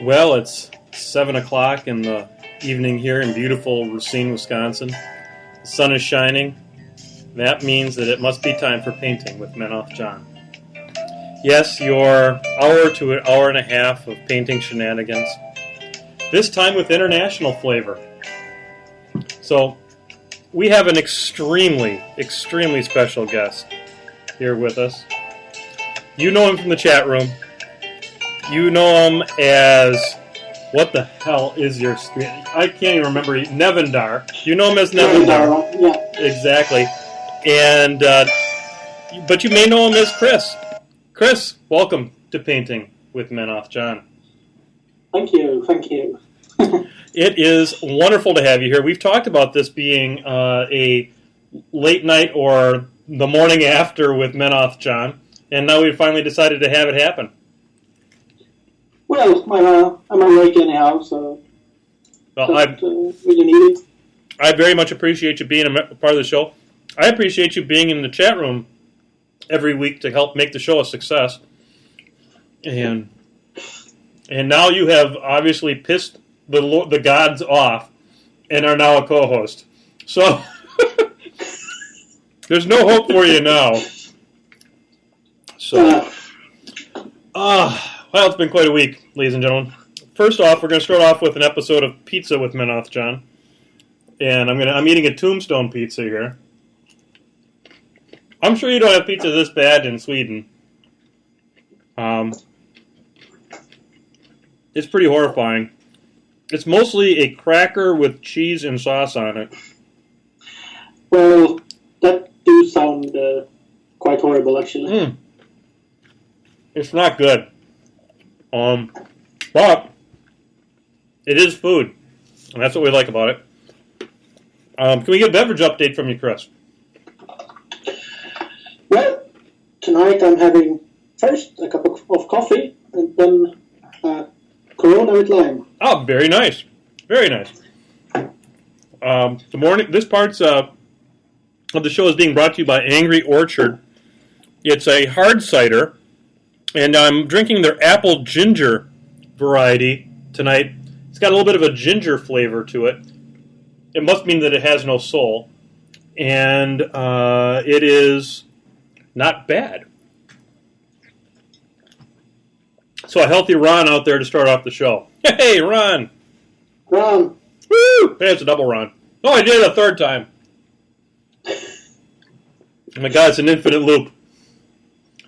Well, it's 7 o'clock in the evening here in beautiful Racine, Wisconsin. The sun is shining. That means that it must be time for painting with Menoff John. Yes, your hour to an hour and a half of painting shenanigans. This time with international flavor. So, we have an extremely, extremely special guest here with us. You know him from the chat room. You know him as, what the hell is your screen? I can't even remember. Nevendar. You know him as Nevendar. Yeah. Exactly. And, but you may know him as Chris. Chris, welcome to Painting with Menoff John. Thank you. It is wonderful to have you here. We've talked about this being a late night or the morning after with Menoff John, and now we've finally decided to have it happen. Well, I'm awake anyhow, so really need it. I very much appreciate you being a part of the show. I appreciate you being in the chat room every week to help make the show a success. And now you have obviously pissed the gods off and are now a co-host. So there's no hope for you now. So, well, it's been quite a week, ladies and gentlemen. First off, we're going to start off with an episode of Pizza with Menoff John. And I'm eating a Tombstone pizza here. I'm sure you don't have pizza this bad in Sweden. It's pretty horrifying. It's mostly a cracker with cheese and sauce on it. Well, that do sound quite horrible, actually. It's not good. But it is food, and that's what we like about it. Can we get a beverage update from you, Chris? Well, tonight I'm having first a cup of coffee and then Corona with lime. Oh, very nice. Very nice. This part of the show is being brought to you by Angry Orchard. It's a hard cider, and I'm drinking their apple ginger variety tonight. It's got a little bit of a ginger flavor to it. It must mean that it has no soul. And it is not bad. So a healthy Ron out there to start off the show. Hey, Ron! Ron! Woo! Hey, it's a double Ron. Oh, I did it a third time. Oh my God, it's an infinite loop.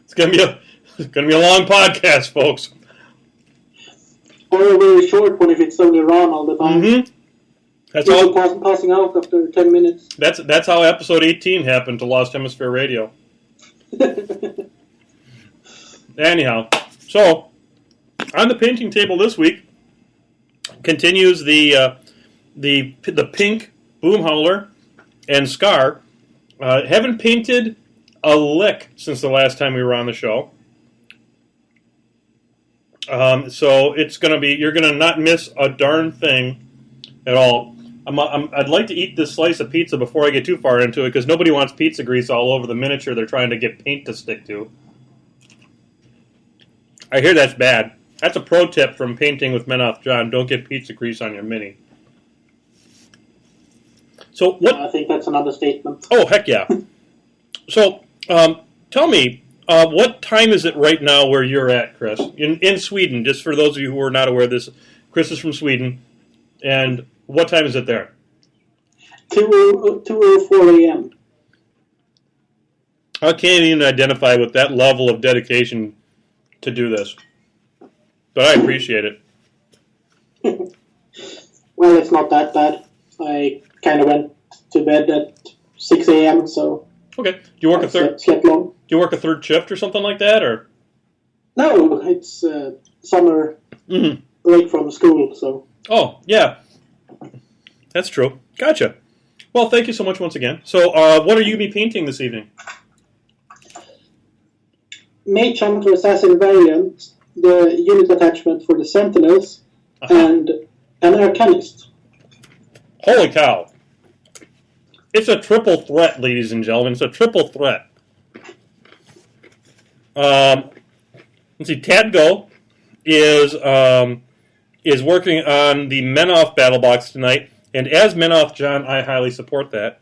It's gonna be a long podcast, folks. Or a very short one if it's only Ron all the time. Mm-hmm. That's all. Passing out after 10 minutes. That's how episode 18 happened to Lost Hemisphere Radio. Anyhow, so on the painting table this week continues the pink Boom Howler and Scar. Haven't painted a lick since the last time we were on the show. So it's going to be, you're going to not miss a darn thing at all. I'd like to eat this slice of pizza before I get too far into it, because nobody wants pizza grease all over the miniature they're trying to get paint to stick to. I hear that's bad. That's a pro tip from Painting with Menoff John. Don't get pizza grease on your mini. So what? I think that's an understatement. Oh, heck yeah. So tell me, what time is it right now where you're at, Chris? In Sweden, just for those of you who are not aware of this. Chris is from Sweden, and what time is it there? 2:04 a.m. I can't even identify with that level of dedication to do this, but I appreciate it. Well, it's not that bad. I kind of went to bed at 6 a.m., so... Okay. Do you work slept long. Do you work a third shift or something like that, or? No, it's summer break from school, so... Oh, yeah. That's true. Gotcha. Well, thank you so much once again. So, what are you going to be painting this evening? Mage Hunter Assassin variant, the unit attachment for the Sentinels, and an Arcanist. Holy cow. It's a triple threat, ladies and gentlemen. It's a triple threat. Let's see, Tadgo is is working on the Menoff Battle Box tonight, and as Menoff John, I highly support that.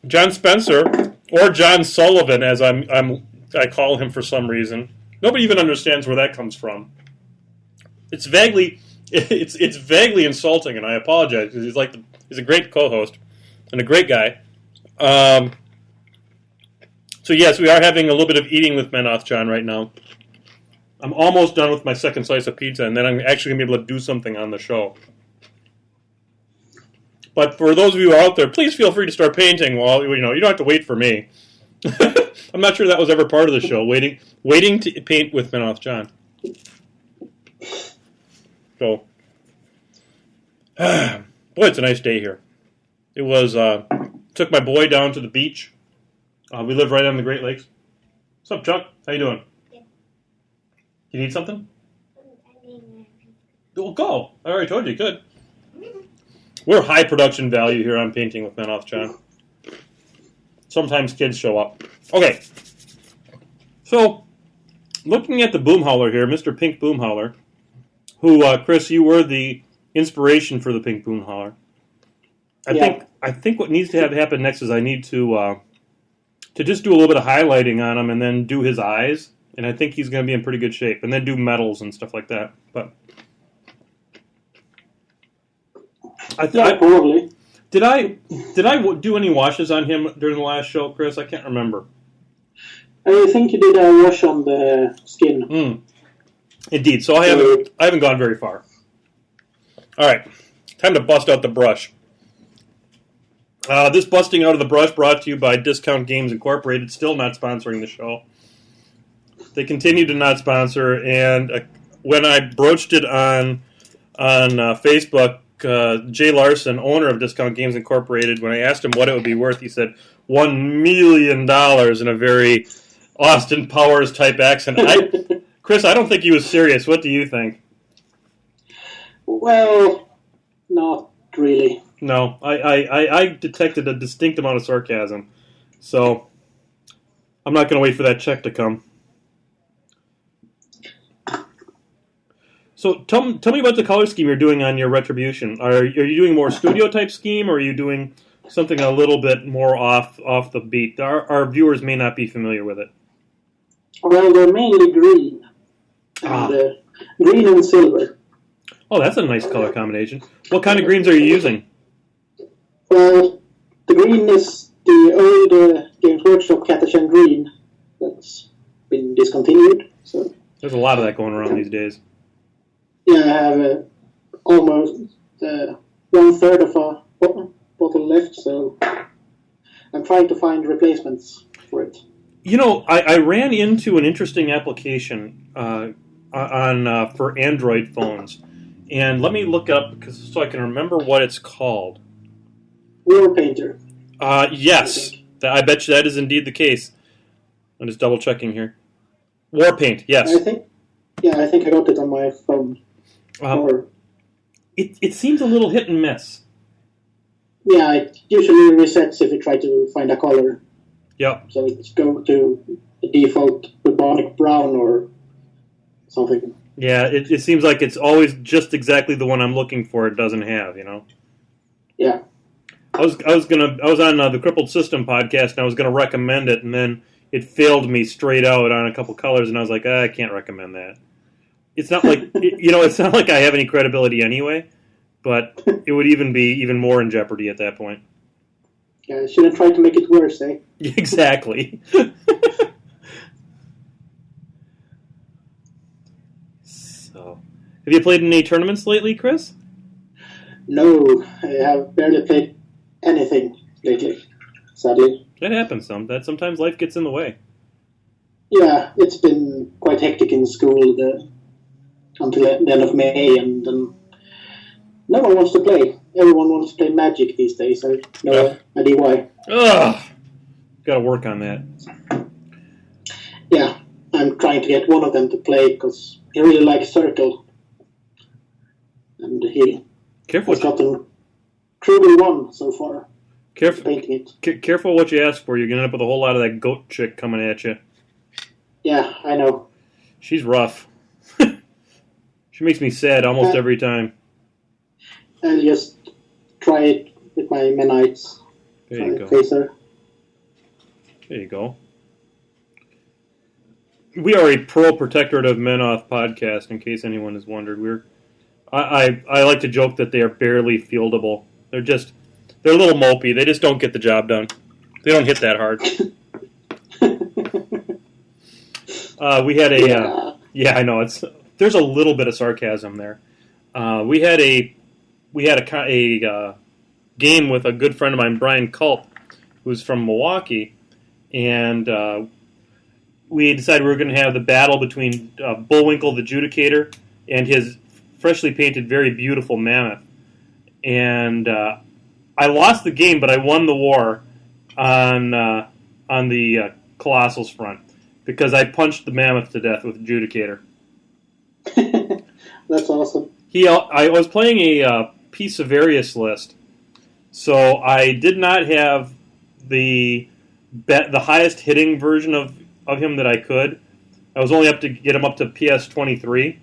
John Spencer, or John Sullivan, as I call him for some reason. Nobody even understands where that comes from. It's vaguely insulting, and I apologize because he's a great co-host and a great guy. So yes, we are having a little bit of eating with Menoff John right now. I'm almost done with my second slice of pizza, and then I'm actually going to be able to do something on the show. But for those of you out there, please feel free to start painting. While you don't have to wait for me. I'm not sure that was ever part of the show. Waiting to paint with Menoff John. So, boy, it's a nice day here. It was. Took my boy down to the beach. We live right on the Great Lakes. What's up, Chuck? How you doing? Good. You need something? Well, go. I already told you. Good. We're high production value here on Painting with Menoff John. Sometimes kids show up. Okay. So, looking at the boom howler here, Mr. Pink Boom Howler, who, Chris, you were the inspiration for the Pink Boom Howler. I think what needs to happen next is I need to just do a little bit of highlighting on him and then do his eyes, and I think he's going to be in pretty good shape, and then do metals and stuff like that. But probably. Did I do any washes on him during the last show, Chris? I can't remember. I think you did a wash on the skin. Indeed. So I haven't gone very far. All right, time to bust out the brush. This busting out of the brush brought to you by Discount Games Incorporated, still not sponsoring the show. They continue to not sponsor, and when I broached it on Facebook, Jay Larson, owner of Discount Games Incorporated, when I asked him what it would be worth, he said $1 million in a very Austin Powers type accent. Chris, I don't think he was serious. What do you think? Well, not really. No, I detected a distinct amount of sarcasm, so I'm not going to wait for that check to come. So tell me about the color scheme you're doing on your Retribution. Are you doing more studio type scheme, or are you doing something a little bit more off the beat? Our viewers may not be familiar with it. Well, they're mainly green, and green and silver. Oh, that's a nice color combination. What kind of greens are you using? Well, the green is the old Games Workshop Catachan green that's been discontinued. So there's a lot of that going around these days. Yeah, I have almost 1/3 of a bottle left, so I'm trying to find replacements for it. I ran into an interesting application for Android phones, and let me look up so I can remember what it's called. War Painter. Yes, I bet you that is indeed the case. I'm just double checking here. War Paint, yes. I think I got it on my phone. It seems a little hit and miss. Yeah, it usually resets if you try to find a color. Yeah. So it's go to the default bubonic brown or something. Yeah, it seems like it's always just exactly the one I'm looking for. It doesn't have, Yeah. I was on the Crippled System podcast, and I was going to recommend it, and then it failed me straight out on a couple colors, and I was like, I can't recommend that. It's not like it's not like I have any credibility anyway, but it would be even more in jeopardy at that point. Yeah, I shouldn't try to make it worse, eh? Exactly. So, have you played in any tournaments lately, Chris? No, I have barely played anything lately, sadly. That happens sometimes life gets in the way. Yeah, it's been quite hectic in school until the end of May, and no one wants to play. Everyone wants to play Magic these days, so no idea why. Ugh! Gotta work on that. Yeah, I'm trying to get one of them to play, because he really likes Circle. And he has gotten truly won so far. Painting it. Careful what you ask for. You're going to end up with a whole lot of that goat chick coming at you. Yeah, I know. She's rough. She makes me sad almost every time. I'll just try it with my Menites. There you go. Phaser. There you go. We are a pro protectorate of Menoth podcast, in case anyone has wondered. I like to joke that they are barely fieldable. They're a little mopey. They just don't get the job done. They don't hit that hard. We had a I know there's a little bit of sarcasm there. We had a game with a good friend of mine, Brian Culp, who's from Milwaukee, and we decided we were going to have the battle between Bullwinkle the Judicator and his freshly painted, very beautiful Mammoth. And I lost the game, but I won the war on the Colossal's front because I punched the Mammoth to death with the Judicator. That's awesome. I was playing a P. Severius list, so I did not have the highest hitting version of him that I could. I was only up to get him up to PS 23,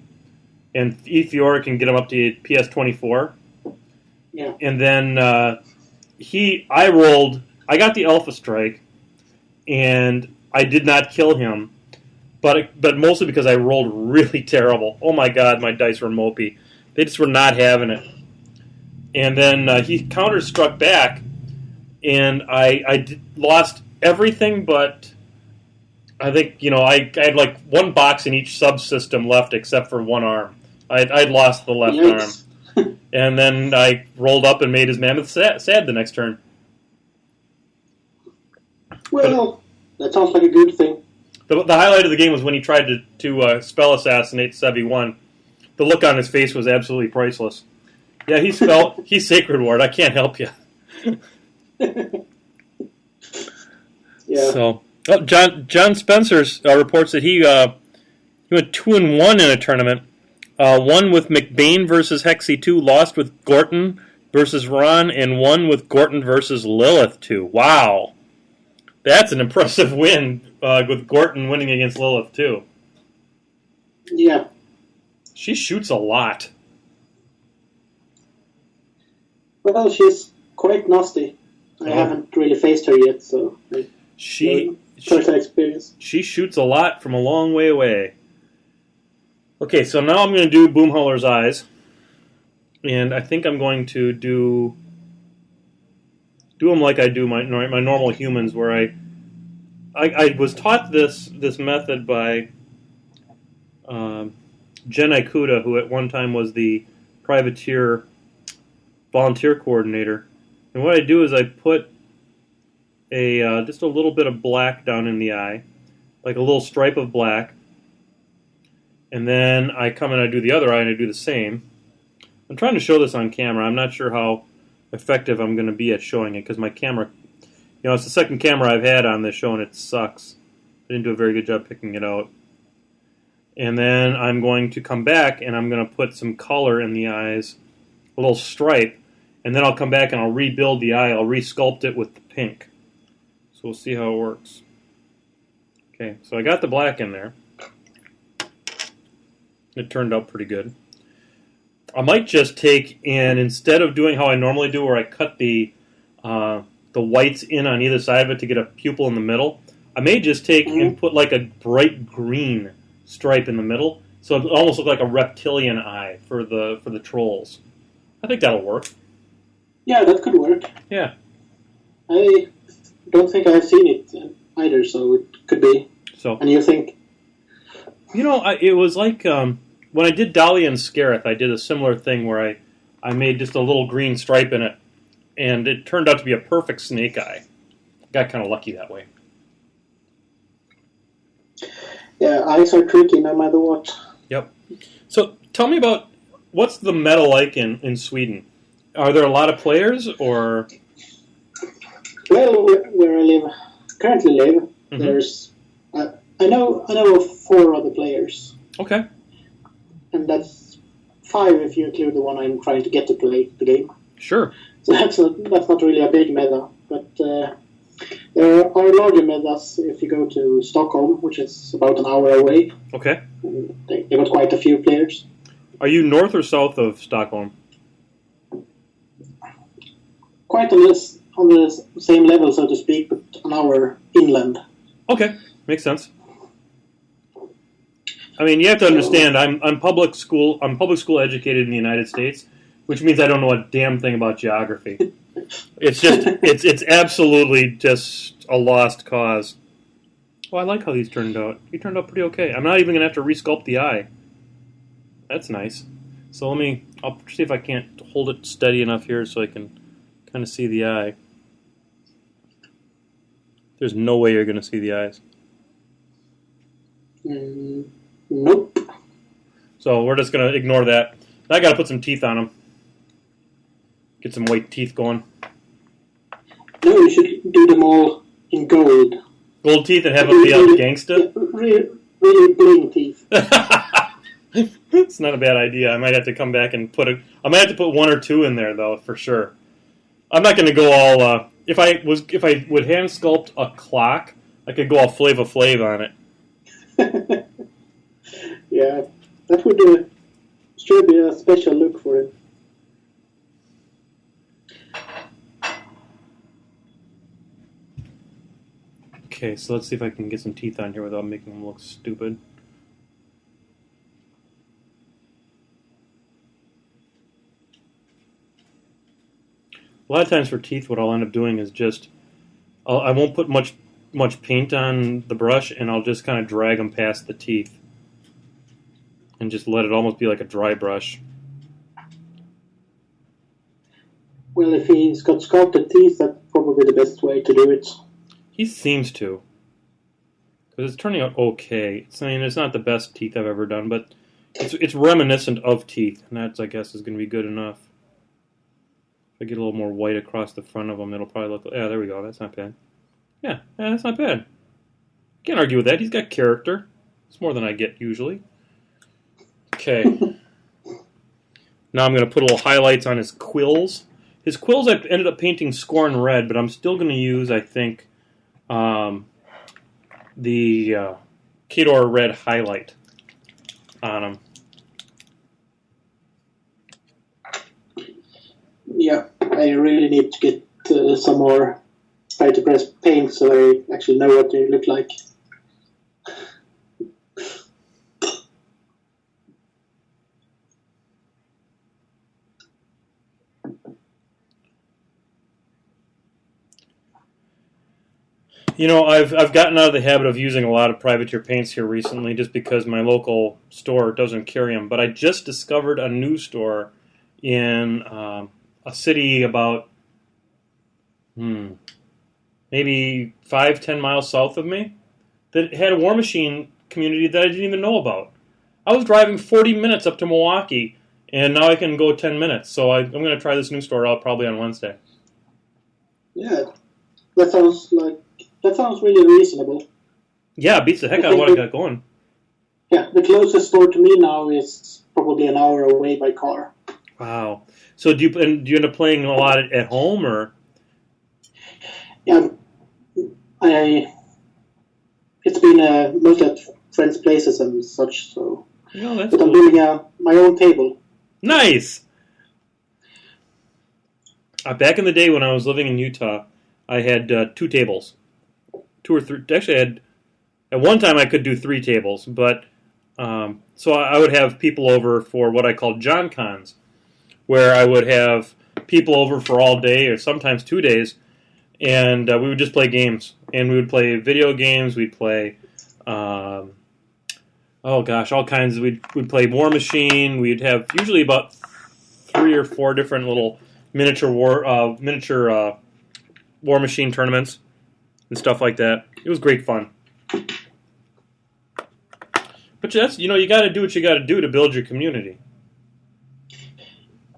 and Ethiora can get him up to PS 24. Yeah. And then I got the Alpha Strike, and I did not kill him, but mostly because I rolled really terrible. Oh my god, my dice were mopey. They just were not having it. And then he counter-struck back, and I lost everything but... I think, I had like one box in each subsystem left except for one arm. I'd lost the left arm. And then I rolled up and made his Mammoth sad the next turn. Well, that sounds like a good thing. The highlight of the game was when he tried to spell assassinate Sevi 1. The look on his face was absolutely priceless. Yeah, he's Sacred Ward. I can't help you. Yeah. So... Oh, John Spencer reports that he went 2-1 in a tournament. One with McBain versus Hexy 2, lost with Gorton versus Ron, and one with Gorton versus Lilith 2. Wow. That's an impressive win with Gorton winning against Lilith 2. Yeah. She shoots a lot. Well, she's quite nasty. I haven't really faced her yet, so... Personal experience. She shoots a lot from a long way away. Okay, so now I'm going to do Boomhauler's Eyes. And I think I'm going to do them like I do my normal humans, where I was taught this method by Jen Ikuda, who at one time was the privateer volunteer coordinator. And what I do is I put just a little bit of black down in the eye, like a little stripe of black, and then I come and I do the other eye and I do the same. I'm trying to show this on camera. I'm not sure how effective I'm going to be at showing it because my camera, it's the second camera I've had on this show and it sucks. I didn't do a very good job picking it out. And then I'm going to come back and I'm going to put some color in the eyes, a little stripe, and then I'll come back and I'll rebuild the eye. I'll resculpt it with the pink. So we'll see how it works. Okay, so I got the black in there. It turned out pretty good. I might just take, and instead of doing how I normally do, where I cut the whites in on either side of it to get a pupil in the middle, I may just take and put like a bright green stripe in the middle, so it almost looks like a reptilian eye for the trolls. I think that'll work. Yeah, that could work. Yeah. I don't think I've seen it either, so it could be. So. And you think? It was like when I did Dahlia and Scareth, I did a similar thing where I made just a little green stripe in it, and it turned out to be a perfect snake eye. Got kind of lucky that way. Yeah, eyes are tricky no matter what. Yep. So tell me about, what's the meta like in Sweden? Are there a lot of players, or? Well, where I currently live, there's I know of 4 other players. Okay. And that's 5 if you include the one I'm trying to get to play the game. Sure. So that's not really a big meta, but there are larger metas if you go to Stockholm, which is about an hour away. Okay. They got quite a few players. Are you north or south of Stockholm? Quite on the same level, so to speak, but an hour inland. Okay, makes sense. I mean, you have to understand. I'm public school educated in the United States, which means I don't know a damn thing about geography. It's just it's absolutely just a lost cause. Oh, I like how these turned out. He turned out pretty okay. I'm not even gonna have to resculpt the eye. That's nice. So I'll see if I can't hold it steady enough here so I can kind of see the eye. There's no way you're gonna see the eyes. Nope. So we're just gonna ignore that. I gotta put some teeth on them. Get some white teeth going. No, you should do them all in gold. Gold teeth and have them be out gangsta? Yeah, really bling teeth. It's not a bad idea. I might have to come back and I might have to put one or two in there though, for sure. I'm not going to go all. If I would hand sculpt a clock, I could go all Flava Flav on it. Yeah, that would sure be a special look for it. Okay, so let's see if I can get some teeth on here without making them look stupid. A lot of times for teeth, what I'll end up doing is just I won't put much paint on the brush, and I'll just kind of drag them past the teeth, and just let it almost be like a dry brush. Well, if he's got sculpted teeth, that's probably the best way to do it. He seems to, because it's turning out okay. I mean, it's not the best teeth I've ever done, but it's reminiscent of teeth, and that's, I guess, is going to be good enough. If I get a little more white across the front of them, it'll probably look... Yeah, there we go. That's not bad. Yeah, that's not bad. Can't argue with that. He's got character. It's more than I get usually. Okay. Now I'm going to put a little highlights on his quills. His quills I ended up painting Scorn Red, but I'm still going to use, I think, the Kador Red highlight on them. Yeah, I really need to get some more Vitapress paint so I actually know what they look like. You know, I've gotten out of the habit of using a lot of privateer paints here recently just because my local store doesn't carry them. But I just discovered a new store in a city about maybe 5-10 miles south of me that had a War Machine community that I didn't even know about. I was driving 40 minutes up to Milwaukee, and now I can go 10 minutes. So I'm going to try this new store out probably on Wednesday. Yeah, that sounds really reasonable. Yeah, it beats the heck out of what I got going. Yeah, the closest store to me now is probably an hour away by car. Wow. So do you end up playing a lot at home, or? Yeah, it's been mostly at friends' places and such. So, No, that's but cool. I'm building my own table. Nice. Back in the day when I was living in Utah, I had 2 tables, 2 or 3. Actually, I had at one time I could do 3 tables, but so I would have people over for what I called John Cons, where I would have people over for all day or sometimes 2 days, and we would just play games. And we would play video games. We'd play, all kinds. We'd play War Machine. We'd have usually about 3 or 4 different little miniature War Machine tournaments and stuff like that. It was great fun. But that's, you got to do what you got to do to build your community.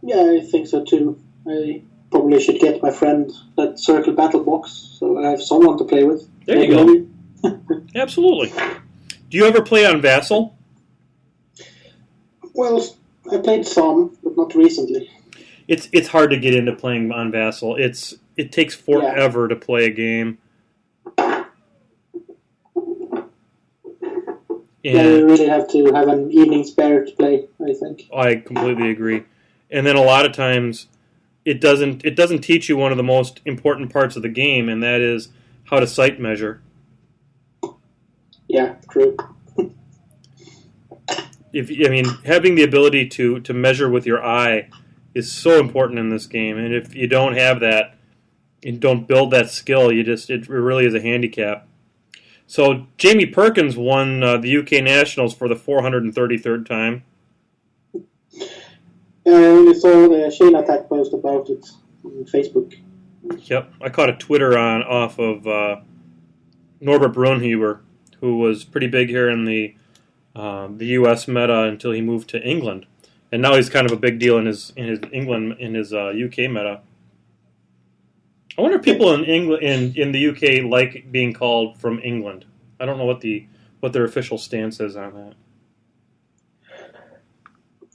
Yeah, I think so too. I probably should get my friend that Circle Battle box so I have someone to play with. There you go. Absolutely. Do you ever play on Vassal? Well, I played some, but not recently. It's hard to get into playing on Vassal. It takes forever to play a game. Yeah, you really have to have an evening spare to play, I think. I completely agree. And then a lot of times it doesn't teach you one of the most important parts of the game, and that is how to sight measure. Yeah, true. Having the ability to measure with your eye is so important in this game, and if you don't have that, and don't build that skill, it really is a handicap. So Jamie Perkins won the UK Nationals for the 433rd time. I only saw the Shane Attack post about it on Facebook. Yep, I caught a Twitter off of Norbert Brunhuber, who was pretty big here in the U.S. meta until he moved to England, and now he's kind of a big deal in his UK meta. I wonder if people in England in the UK like being called from England. I don't know what their official stance is on that.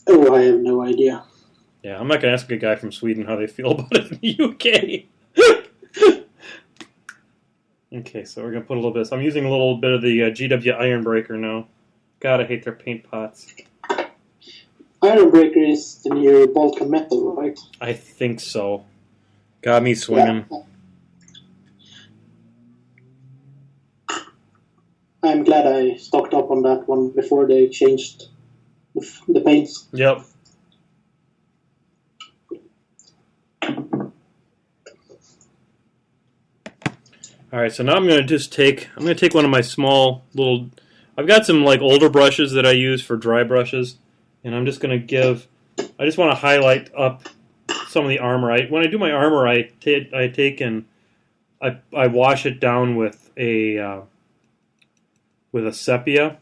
Oh, I have no idea. Yeah, I'm not going to ask a guy from Sweden how they feel about it in the UK. Okay, so we're going to put a little bit. So I'm using a little bit of the GW Ironbreaker now. God, I hate their paint pots. Ironbreaker is the new Balkan Metal, right? I think so. Got me swinging. Yeah. I'm glad I stocked up on that one before they changed the paints. Yep. All right, so now I'm going to take one of my small little. I've got some like older brushes that I use for dry brushes, and I'm just going to give. I just want to highlight up some of the armor. When I do my armor, I take and I wash it down with a sepia,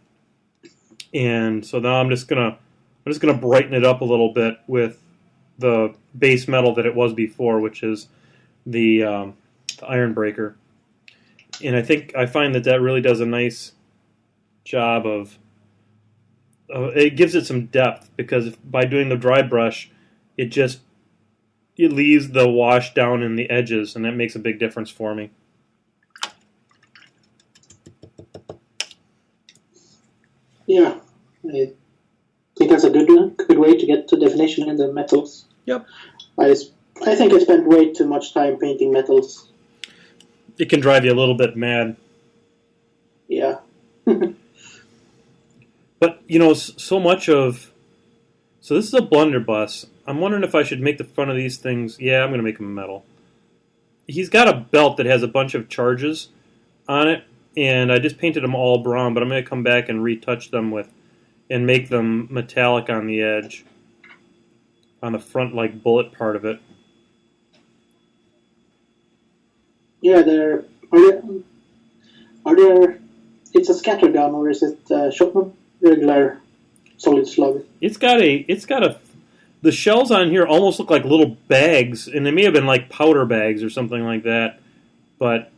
and so now I'm just gonna brighten it up a little bit with the base metal that it was before, which is the Ironbreaker. And I find that really does a nice job of it gives it some depth, because by doing the dry brush, it leaves the wash down in the edges, and that makes a big difference for me. Yeah, I think that's a good way to get to definition in the metals. Yep. I think I spent way too much time painting metals. It can drive you a little bit mad. Yeah. But, so much of... So this is a blunderbuss. I'm wondering if I should make the front of these things... Yeah, I'm going to make them metal. He's got a belt that has a bunch of charges on it, and I just painted them all brown, but I'm going to come back and retouch them and make them metallic on the edge. On the front, like, bullet part of it. Yeah, are there... It's a scatter gun, or is it shotgun? Regular solid slug? It's got a... The shells on here almost look like little bags, and they may have been like powder bags or something like that. But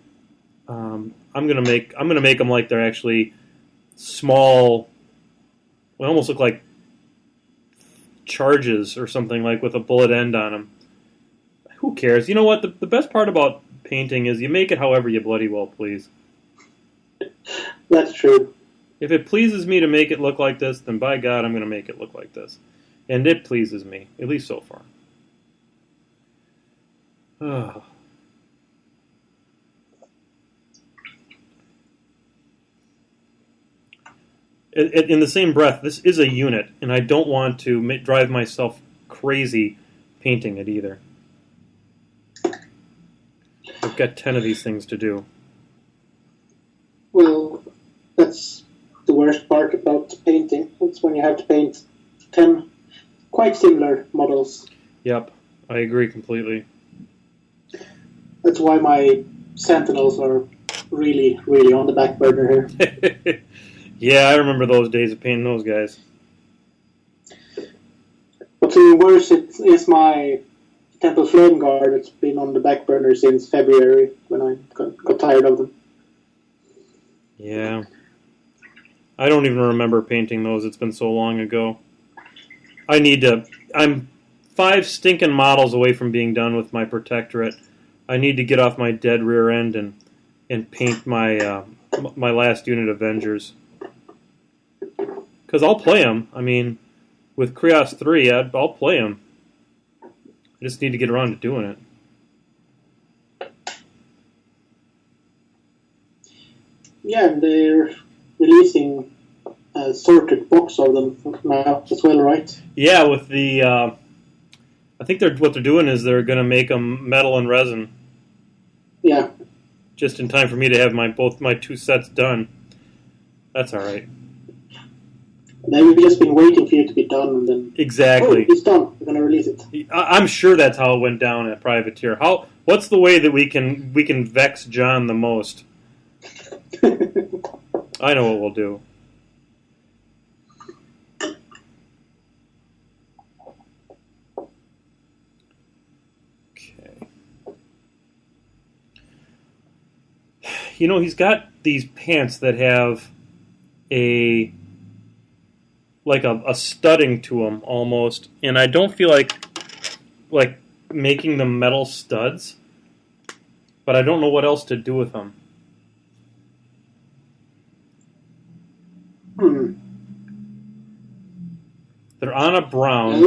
I'm gonna make them like they're actually small. They almost look like charges or something, like with a bullet end on them. Who cares? You know what? The best part about painting is you make it however you bloody well please. That's true. If it pleases me to make it look like this, then by God, I'm going to make it look like this. And it pleases me, at least so far. Oh. In the same breath, this is a unit, and I don't want to drive myself crazy painting it either. I've got 10 of these things to do. Well, that's the worst part about painting. It's when you have to paint 10 quite similar models. Yep, I agree completely. That's why my Sentinels are really, really on the back burner here. Yeah, I remember those days of painting those guys. What's even worse is my Temple Flame Guard. It's been on the back burner since February, when I got tired of them. Yeah. I don't even remember painting those. It's been so long ago. I'm 5 stinking models away from being done with my Protectorate. I need to get off my dead rear end and paint my last unit Avengers. Because I'll play them. I mean, with Krios 3, I'll play them. I just need to get around to doing it. Yeah, and they're releasing a sorted box of them now as well, right? Yeah, with the... I think what they're doing is they're going to make them metal and resin. Yeah. Just in time for me to have both my 2 sets done. That's all right. They've just been waiting for you to be done, and then exactly. Oh, it's done. We're gonna release it. I'm sure that's how it went down at Privateer. What's the way that we can vex John the most? I know what we'll do. Okay. You know, he's got these pants that have a studding to them almost, and I don't feel like making them metal studs, but I don't know what else to do with them. They're on a brown.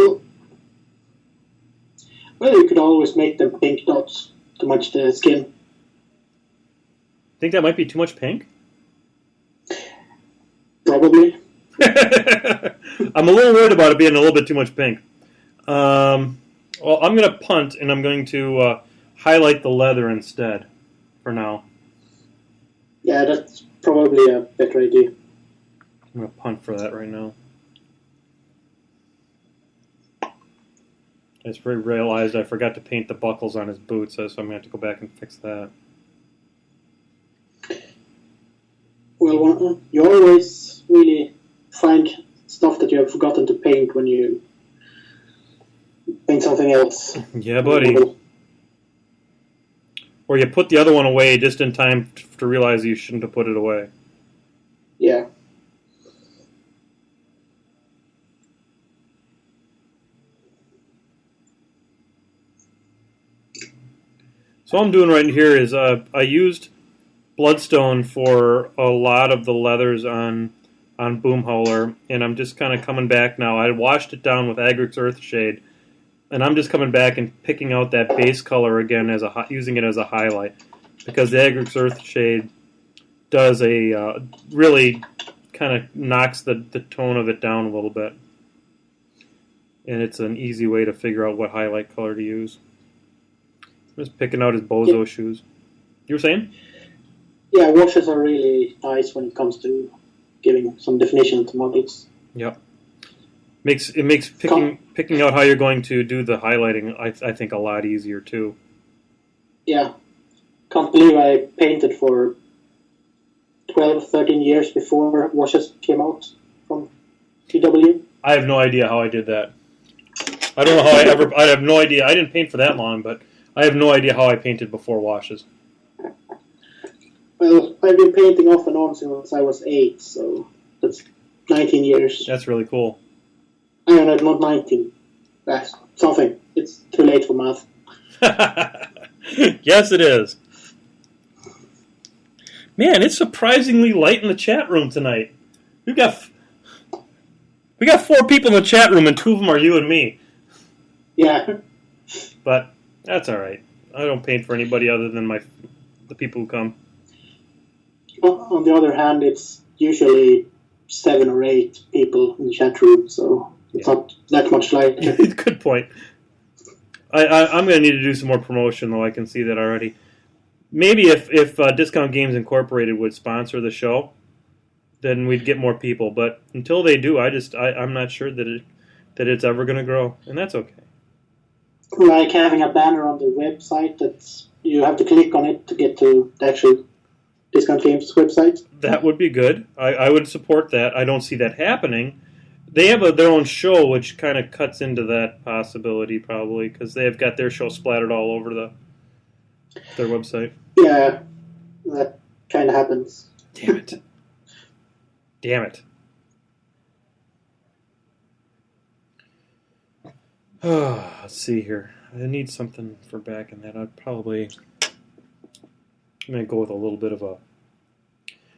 Well, you could always make them pink dots to match the skin. Think that might be too much pink? Probably. I'm a little worried about it being a little bit too much pink. Well, I'm going to punt, and I'm going to highlight the leather instead for now. Yeah, that's probably a better idea. I'm going to punt for that right now. I just realized I forgot to paint the buckles on his boots, so I'm going to have to go back and fix that. Well, you always really find stuff that you have forgotten to paint when you paint something else. Yeah, buddy. Or you put the other one away just in time to realize you shouldn't have put it away. Yeah. So all I'm doing right here is I used Bloodstone for a lot of the leathers on Boomhauler, and I'm just kind of coming back now. I washed it down with Agrix Earthshade, and I'm just coming back and picking out that base color again using it as a highlight, because the Agrix Earthshade does a really kind of knocks the tone of it down a little bit, and it's an easy way to figure out what highlight color to use. I'm just picking out his bozo shoes. You were saying? Yeah, washes are really nice when it comes to giving some definition to models. Yep. It makes picking out how you're going to do the highlighting, I think, a lot easier too. Yeah. Can't believe I painted for 12, 13 years before washes came out from PW. I have no idea how I did that. I don't know how I have no idea. I didn't paint for that long, but I have no idea how I painted before washes. Well, I've been painting off and on since I was 8, so that's 19 years. That's really cool. I don't know, not 19. That's something. It's too late for math. Yes, it is. Man, it's surprisingly light in the chat room tonight. We got 4 people in the chat room, and 2 of them are you and me. Yeah. But that's all right. I don't paint for anybody other than the people who come. On the other hand, it's usually 7 or 8 people in the chat room, so it's not that much light. Good point. I'm going to need to do some more promotion, though. I can see that already. Maybe if Discount Games Incorporated would sponsor the show, then we'd get more people. But until they do, I'm not sure that it's ever going to grow, and that's okay. Like having a banner on the website that you have to click on it to get to the actual Discount Games website. That would be good. I would support that. I don't see that happening. They have their own show, which kind of cuts into that possibility, probably, because they have got their show splattered all over their website. Yeah, that kind of happens. Damn it. Damn it. Let's see here. I need something for backing that. I'm going to go with a little bit of a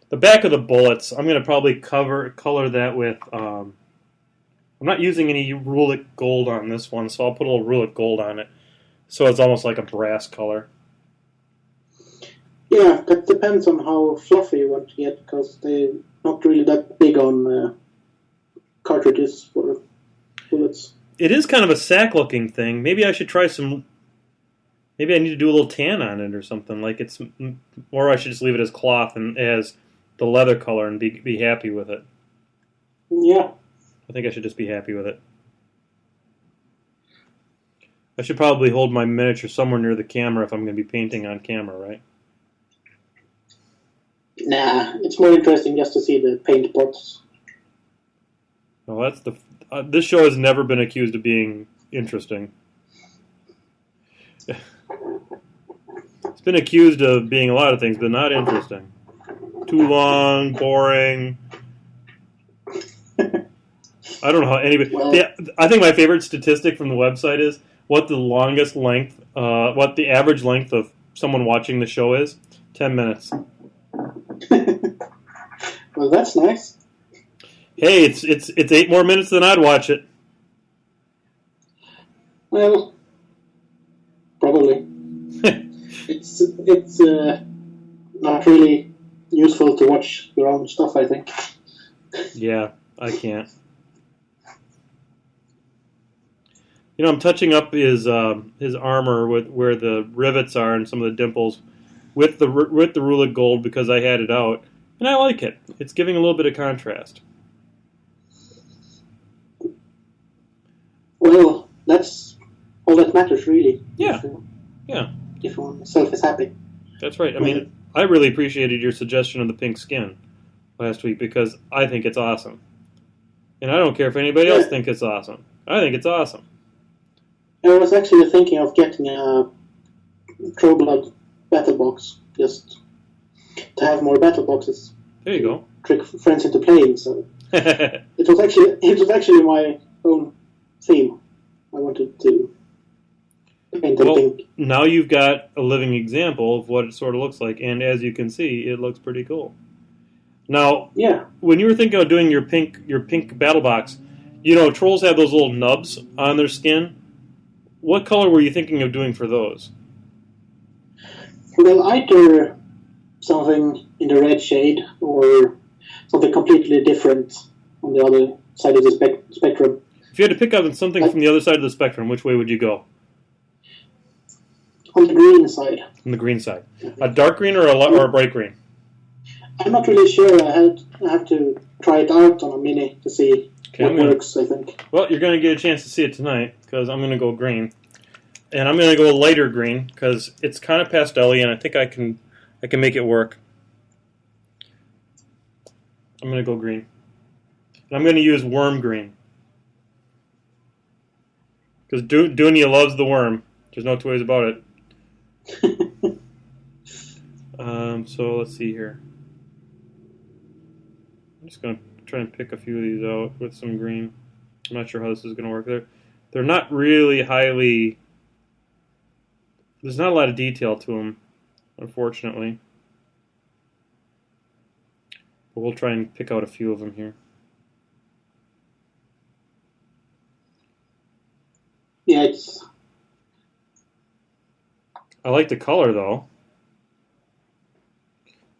The back of the bullets, I'm going to probably color that with... I'm not using any Rulic gold on this one, so I'll put a little Rulic gold on it. So it's almost like a brass color. Yeah, that depends on how fluffy you want to get, because they're not really that big on cartridges for bullets. It is kind of a sack-looking thing. Maybe I should try some... Maybe I need to do a little tan on it or something. Or I should just leave it as cloth and as the leather color and be happy with it. Yeah. I think I should just be happy with it. I should probably hold my miniature somewhere near the camera if I'm going to be painting on camera, right? Nah, it's more interesting just to see the paint pots. Well, that's this show has never been accused of being interesting. It's been accused of being a lot of things, but not interesting. Too long, boring. I don't know how anybody... I think my favorite statistic from the website is what the average length of someone watching the show is. 10 minutes. Well, that's nice. Hey, it's 8 more minutes than I'd watch it. Well, probably. It's not really useful to watch your own stuff, I think. Yeah, I can't. I'm touching up his armor with where the rivets are and some of the dimples with the Rulic gold because I had it out, and I like it. It's giving a little bit of contrast. Well, that's all that matters, really. Yeah. If oneself is happy. That's right. I mean, I really appreciated your suggestion of the pink skin last week because I think it's awesome. And I don't care if anybody else thinks it's awesome. I think it's awesome. I was actually thinking of getting a True Blood battle box, just to have more battle boxes. There you go. Trick friends into playing. So it was actually my own theme. I wanted to paint it pink. Now you've got a living example of what it sort of looks like, and as you can see, it looks pretty cool. Now, when you were thinking of doing your pink battle box, trolls have those little nubs on their skin. What color were you thinking of doing for those? Well, either something in the red shade or something completely different on the other side of the spectrum. If you had to pick up something from the other side of the spectrum, which way would you go? On the green side. On the green side. A dark green or a bright green? I'm not really sure. I have to try it out on a mini to see what works, I think. Well, you're going to get a chance to see it tonight because I'm going to go green. And I'm going to go lighter green because it's kind of pastel-y and I think I can make it work. I'm going to go green. And I'm going to use worm green. Because Dunya loves the worm. There's no two ways about it. So let's see here. I'm just going to try and pick a few of these out with some green. I'm not sure how this is going to work. They're not really highly... There's not a lot of detail to them, unfortunately. But we'll try and pick out a few of them here. Yeah, I like the color, though.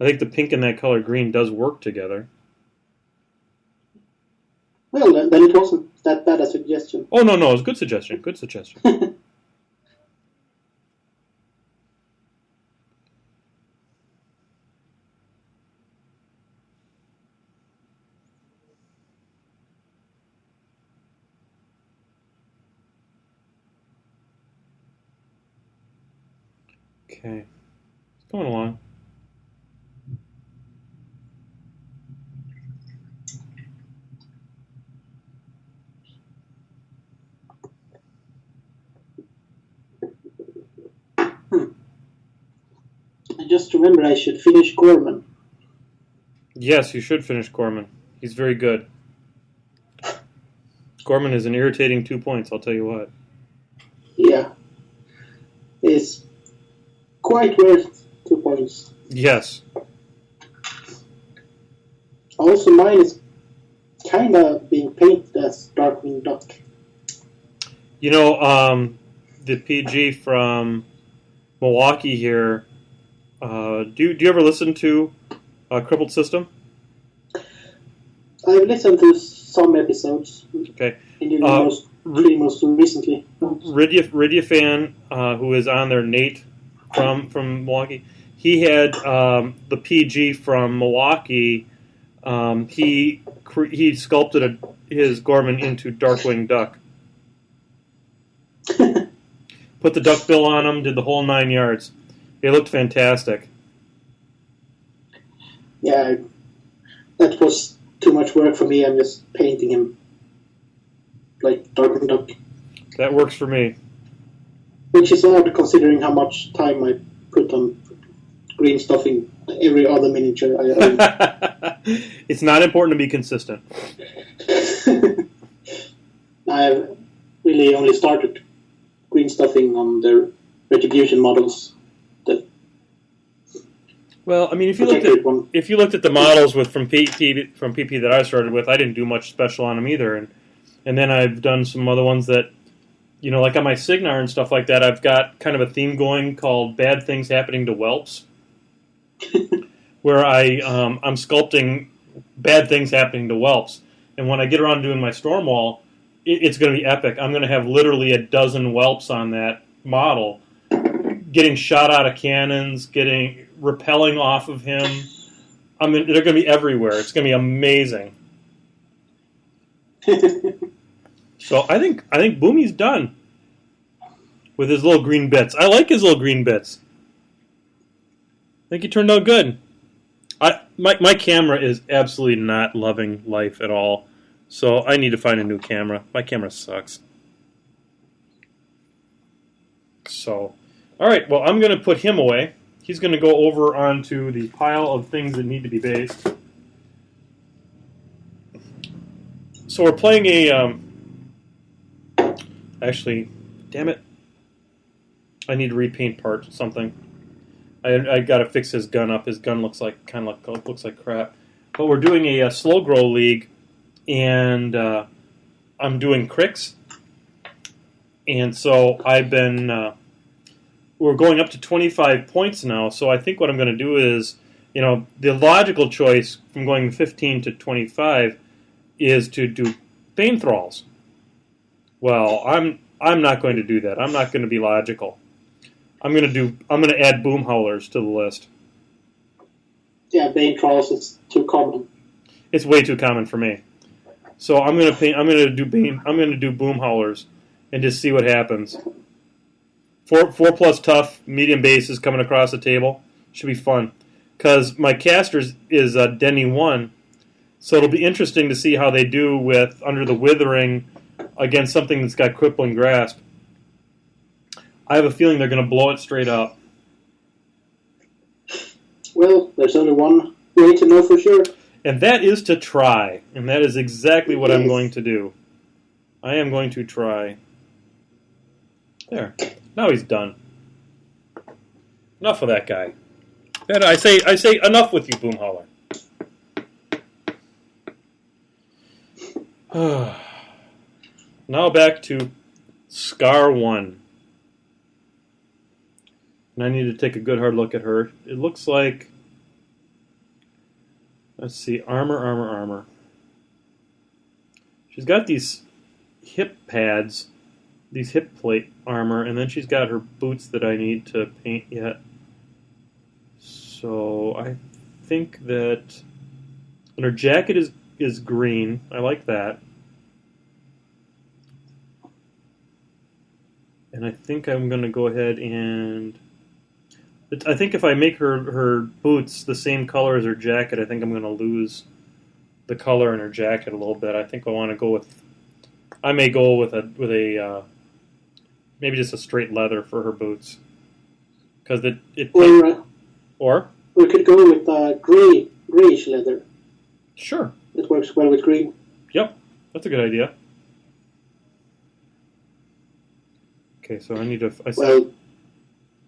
I think the pink and that color green does work together. Well, then it wasn't that bad a suggestion. Oh, no, it was a good suggestion. Good suggestion. Okay. It's going along. I just remember I should finish Gorman. Yes, you should finish Gorman. He's very good. Gorman is an irritating 2 points, I'll tell you what. Yeah. It's quite worth 2 points. Yes. Also, mine is kind of being painted as Darkwing Duck. You know, the PG from Milwaukee here. Do you ever listen to Crippled System? I've listened to some episodes. Okay. Indeed, most recently. Rydia fan, who is on there, Nate from Milwaukee. He had the PG from Milwaukee. He sculpted his Gorman into Darkwing Duck. Put the duck bill on him, did the whole 9 yards. It looked fantastic. Yeah, that was too much work for me. I'm just painting him like Darkwing Duck. That works for me. Which is odd considering how much time I put on green stuffing every other miniature I own. It's not important to be consistent. I've really only started green stuffing on the Retribution models. Well, I mean, if you looked at the models from PP that I started with, I didn't do much special on them either, and then I've done some other ones that, you know, like on my Signar and stuff like that, I've got kind of a theme going called "Bad Things Happening to Whelps," where I'm sculpting bad things happening to whelps, and when I get around doing my storm wall, it's going to be epic. I'm going to have literally a dozen whelps on that model, getting shot out of cannons, repelling off of him. I mean, they're going to be everywhere. It's going to be amazing. So I think Boomy's done with his little green bits. I like his little green bits. I think he turned out good. My camera is absolutely not loving life at all, so I need to find a new camera. My camera sucks. So, all right, well, I'm going to put him away. He's going to go over onto the pile of things that need to be based. So we're playing actually, damn it. I need to repaint something. I got to fix his gun up. His gun looks like crap. But we're doing a slow grow league, and I'm doing cricks. And so I've been... we're going up to 25 points now, so I think what I'm going to do is, you know, the logical choice from going 15 to 25 is to do Bane Thralls. Well, I'm not going to do that. I'm not going to be logical. I'm going to add Boom Howlers to the list. Yeah, Bane Thralls is too common. It's way too common for me. So I'm going to do Boom Howlers and just see what happens. 4+ tough, medium bases coming across the table. Should be fun. Because my caster is Denny 1, so it'll be interesting to see how they do with Under the Withering against something that's got Crippling Grasp. I have a feeling they're going to blow it straight up. Well, there's only one way to know for sure. And that is to try. And that is exactly what I'm going to do. I am going to try. There. Now he's done. Enough of that guy. And I say enough with you, Boom Hauler. Now back to Scar 1. And I need to take a good hard look at her. It looks like... Let's see. Armor. She's got these hip pads, these hip plate armor, and then she's got her boots that I need to paint yet. So I think that... And her jacket is green. I like that. And I think I'm going to go ahead and... I think if I make her boots the same color as her jacket, I think I'm going to lose the color in her jacket a little bit. I think I want to go with... I may go with a maybe just a straight leather for her boots. Because Or? We could go with grayish leather. Sure. It works well with green. Yep. That's a good idea. Okay, so I need to... Well,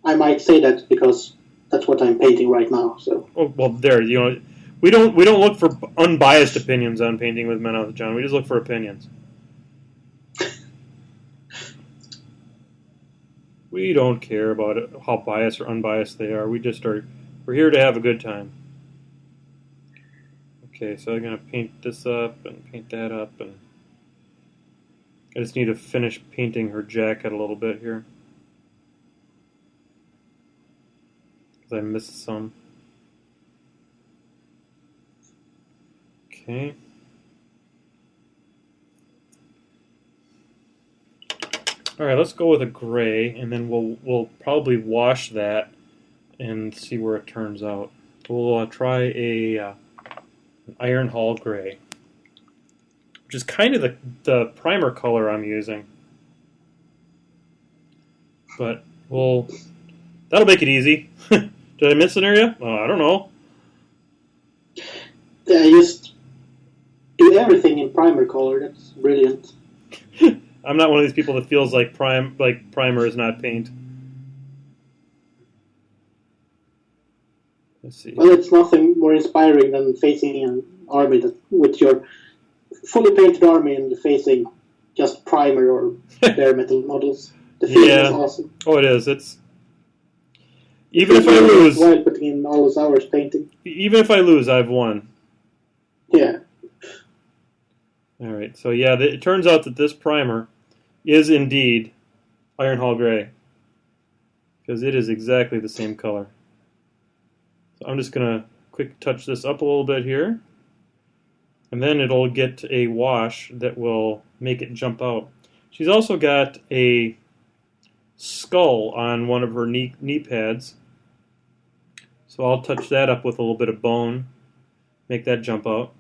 I might say that because that's what I'm painting right now. So. Oh, well, there, you know, We don't look for unbiased opinions on painting with Men Off John. We just look for opinions. We don't care about how biased or unbiased they are. We're here to have a good time. Okay, so I'm gonna paint this up and paint that up, and I just need to finish painting her jacket a little bit here because I missed some. Okay. All right, let's go with a gray, and then we'll probably wash that and see where it turns out. We'll try an Iron Hall gray, which is kind of the primer color I'm using. But that'll make it easy. Did I miss an area? Oh, I don't know. Yeah, just do everything in primer color. That's brilliant. I'm not one of these people that feels like primer is not paint. Let's see. Well, it's nothing more inspiring than facing an army with your fully painted army and facing just primer or bare metal models. The feeling is awesome. Oh, it is. It's even if I lose, while putting in all those hours painting. Even if I lose, I've won. Yeah. All right. So yeah, it turns out that this primer is indeed Iron Hall gray because it is exactly the same color. So I'm just gonna quick touch this up a little bit here, and then it'll get a wash that will make it jump out. She's also got a skull on one of her knee pads, so I'll touch that up with a little bit of bone, make that jump out.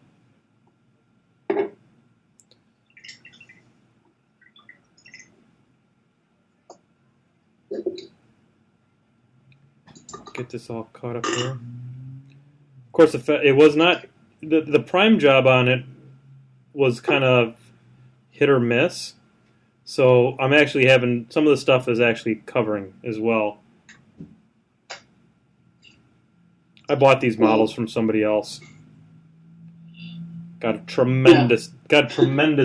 Get this all caught up here. Of course, it was not the prime job on it was kind of hit or miss. So I'm actually having some of the stuff is actually covering as well. I bought these models from somebody else. Got a tremendous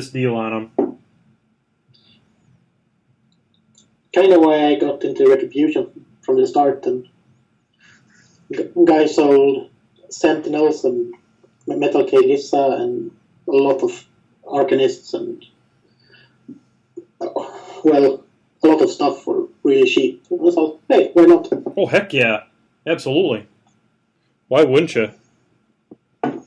deal on them. Kind of why I got into Retribution from the start, and guy sold Sentinels and Metal Lisa and a lot of Arcanists and a lot of stuff for really cheap. I thought, hey, why not? Oh, heck yeah. Absolutely. Why wouldn't you? All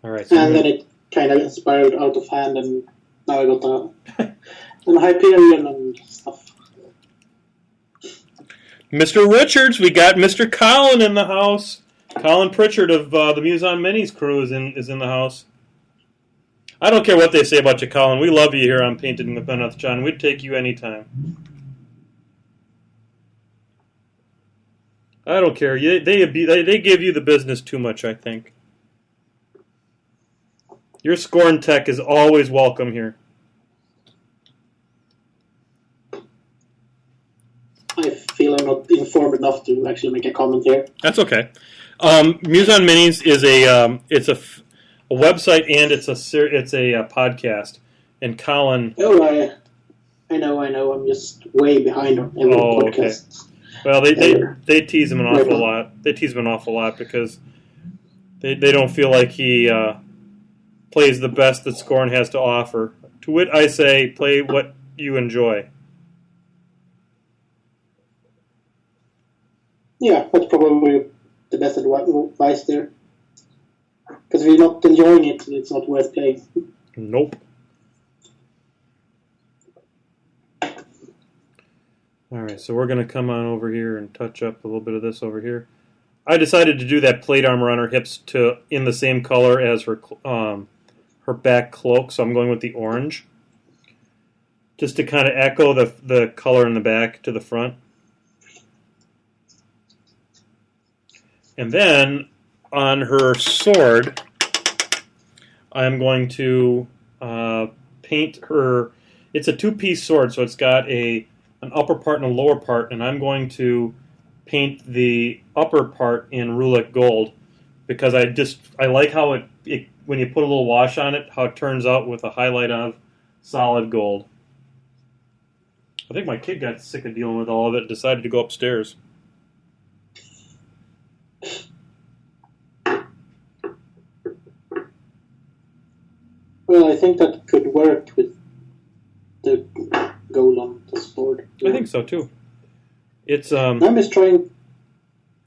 right. So and then it kind of spiraled out of hand, and now I got an Hyperion and stuff. Mr. Richards, we got Mr. Colin in the house. Colin Pritchard of the Muson Minis crew is in the house. I don't care what they say about you, Colin. We love you here on Painting with Ben John. We'd take you anytime. I don't care. They give you the business too much, I think. Your Scorn Tech is always welcome here. I feel I'm not informed enough to actually make a comment here. That's okay. Muson Minis is a website and it's a podcast. And Colin. Oh, I know. I'm just way behind on every podcast. Okay. Well, they tease him an awful lot. They tease him an awful lot because they don't feel like he plays the best that Scorn has to offer. To wit, I say, play what you enjoy. Yeah, that's probably the best advice there. Because if you're not enjoying it, it's not worth playing. Nope. Alright, so we're going to come on over here and touch up a little bit of this over here. I decided to do that plate armor on her hips in the same color as her back cloak, so I'm going with the orange. Just to kind of echo the color in the back to the front. And then on her sword, I'm going to paint her. It's a two-piece sword, so it's got an upper part and a lower part, and I'm going to paint the upper part in Rulic Gold because I like how it when you put a little wash on it, how it turns out with a highlight of solid gold. I think my kid got sick of dealing with all of it and decided to go upstairs. Well, I think that could work with the gold on the sword. I think so too. It's I'm just trying.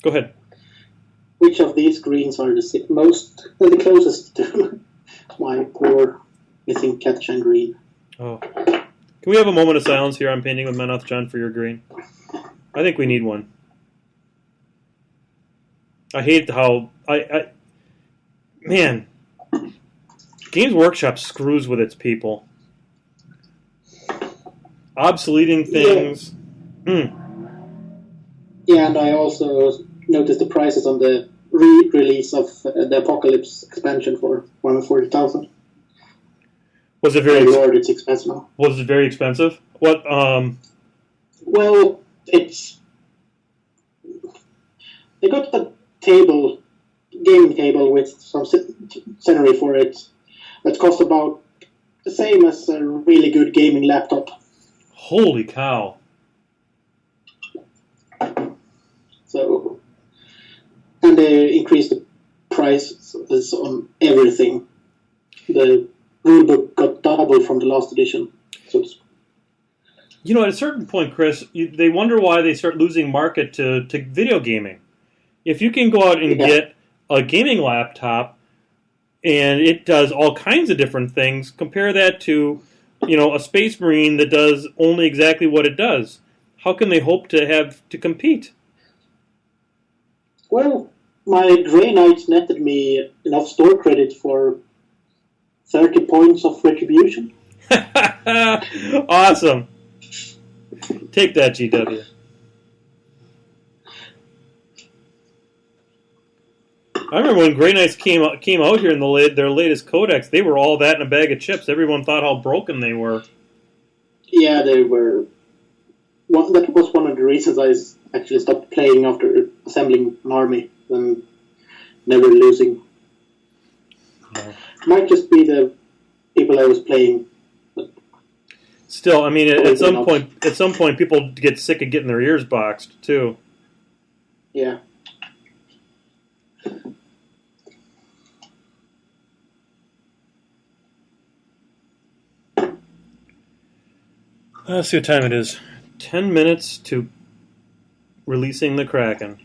Go ahead. Which of these greens are the closest to my poor missing Catchan green? Oh, can we have a moment of silence here on Painting with Menoth John for your green? I think we need one. I hate how man, Games Workshop screws with its people. Obsoleting things. Yeah. Yeah, and I also noticed the prices on the re-release of the Apocalypse expansion for 140,000. Was it very? Lord, it's expensive now. Was it very expensive? What? Well, it's they got the gaming table with some scenery for it. That cost about the same as a really good gaming laptop. Holy cow! So, and they increased the prices on everything. The rulebook got doubled from the last edition. So, you know, at a certain point, Chris, they wonder why they start losing market to video gaming. If you can go out and get a gaming laptop and it does all kinds of different things, compare that to, a Space Marine that does only exactly what it does. How can they hope to have to compete? Well, my Grey Knight netted me enough store credit for 30 points of retribution. Awesome. Take that, GW. I remember when Grey Knights came out here in their latest codex, they were all that in a bag of chips. Everyone thought how broken they were. Yeah, they were. That was one of the reasons I actually stopped playing after assembling an army and never losing. No. Might just be the people I was playing. Still, I mean, at some point, people get sick of getting their ears boxed too. Yeah. Let's see what time it is. 10 minutes to releasing the Kraken.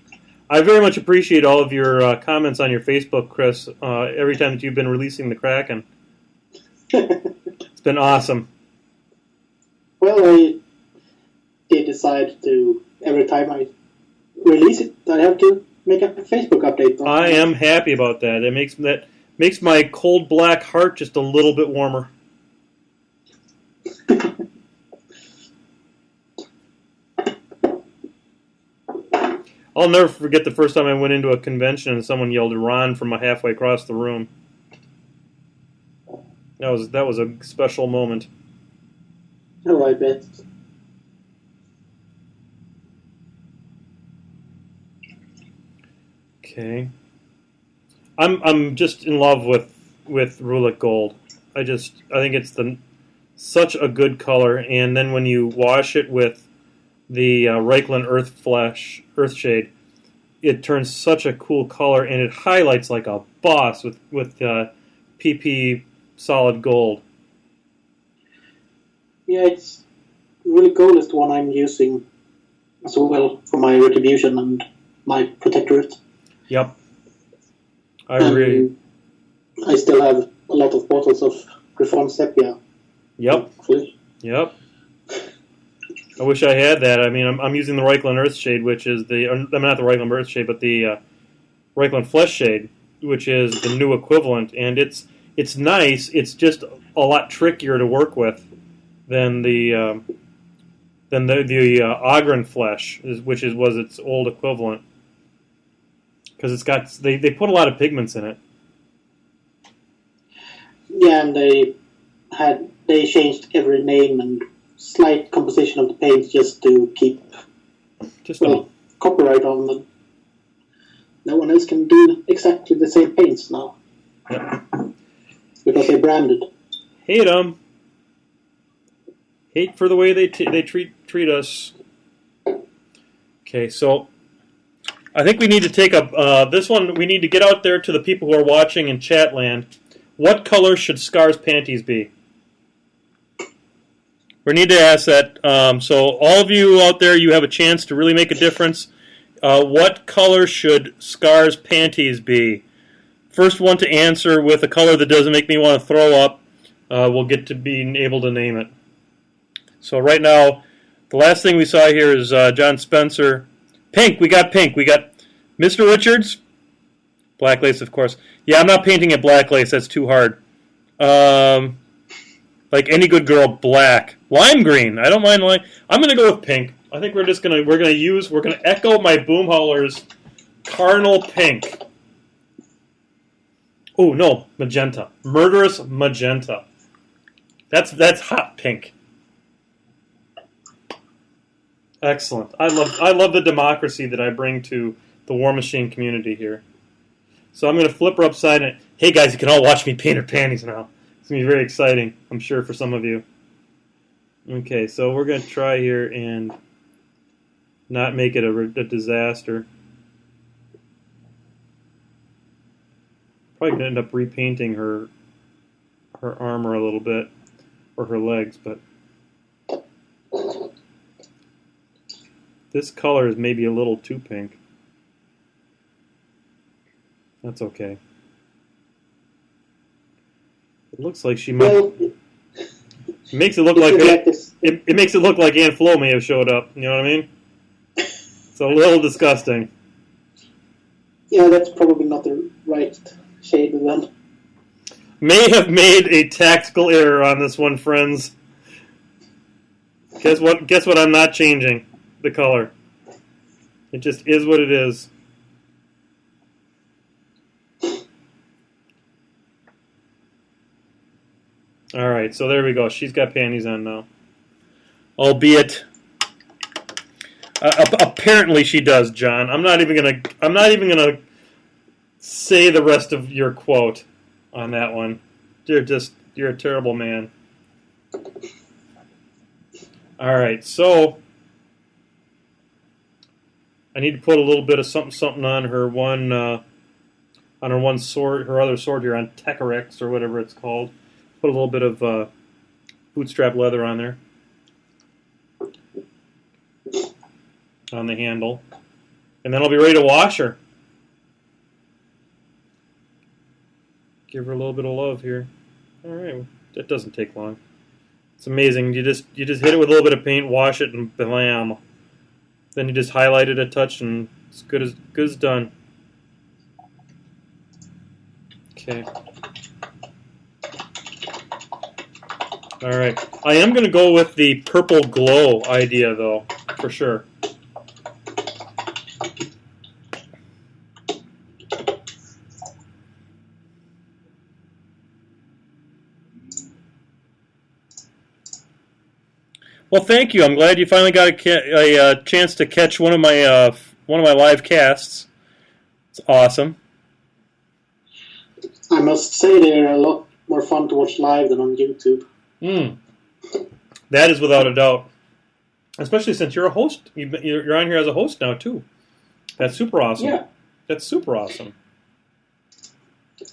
I very much appreciate all of your comments on your Facebook, Chris, every time that you've been releasing the Kraken. It's been awesome. Well, I did decide to, every time I release it, I have to make a Facebook update. I am happy about that. That makes my cold black heart just a little bit warmer. I'll never forget the first time I went into a convention and someone yelled "Ron" from halfway across the room. That was a special moment. Oh, I bet. Okay. I'm just in love with Rulic Gold. I think it's such a good color, and then when you wash it with the Reichland Earthshade, it turns such a cool color, and it highlights like a boss with PP solid gold. Yeah, it's really gold is the one I'm using as well for my retribution and my protectorate. Yep. I agree. I still have a lot of bottles of Reformed Sepia. Yep. Hopefully. Yep. I wish I had that. I mean, I'm using the Reichland Earthshade, which is not the Reichland Earthshade, but the Reichland Flesh Shade, which is the new equivalent, and it's nice. It's just a lot trickier to work with than the Ogren Flesh, which was its old equivalent, because it's got they put a lot of pigments in it. Yeah, and they changed every name and slight composition of the paint just to keep copyright on them. no one else can do exactly the same paints now. Yep. Because they're branded. Hate them. Hate for the way they treat us. Okay, so I think we need to take up this one. We need to get out there to the people who are watching in chat land. What color should Scar's panties be? We need to ask that. So all of you out there, you have a chance to really make a difference. What color should Scar's panties be? First one to answer with a color that doesn't make me want to throw up will get to being able to name it. So right now, the last thing we saw here is John Spencer. Pink. We got pink. We got Mr. Richards. Black lace, of course. Yeah, I'm not painting it black lace. That's too hard. Like any good girl, black. Lime green. I don't mind lime. I'm gonna go with pink. I think we're gonna echo my Boomhauler's carnal pink. Oh no, magenta. Murderous magenta. That's hot pink. Excellent. I love the democracy that I bring to the War Machine community here. So I'm going to flip her upside down. Hey guys, you can all watch me paint her panties now. It's going to be very exciting, I'm sure, for some of you. Okay, so we're going to try here and not make it a disaster. Probably going to end up repainting her armor a little bit, or her legs, but this color is maybe a little too pink. That's okay. It looks like she might. Well, it makes it look like it makes it look like Aunt Flo may have showed up. You know what I mean? It's a little disgusting. Yeah, that's probably not the right shade then. May have made a tactical error on this one, friends. Guess what? I'm not changing the color. It just is what it is. All right, so there we go. She's got panties on now, albeit apparently she does, John. I'm not even gonna say the rest of your quote on that one. You're a terrible man. All right, so I need to put a little bit of something on her one sword, her other sword here on Tecarex or whatever it's called. Put a little bit of bootstrap leather on there, on the handle, and then I'll be ready to wash her. Give her a little bit of love here. All right, that doesn't take long. It's amazing. You just hit it with a little bit of paint, wash it, and blam. Then you just highlight it a touch, and it's good as done. Okay. All right. I am going to go with the purple glow idea, though, for sure. Well, thank you. I'm glad you finally got a chance to catch one of my live casts. It's awesome. I must say they're a lot more fun to watch live than on YouTube. That is without a doubt. Especially since you're a host. You're on here as a host now, too. That's super awesome. Yeah. That's super awesome.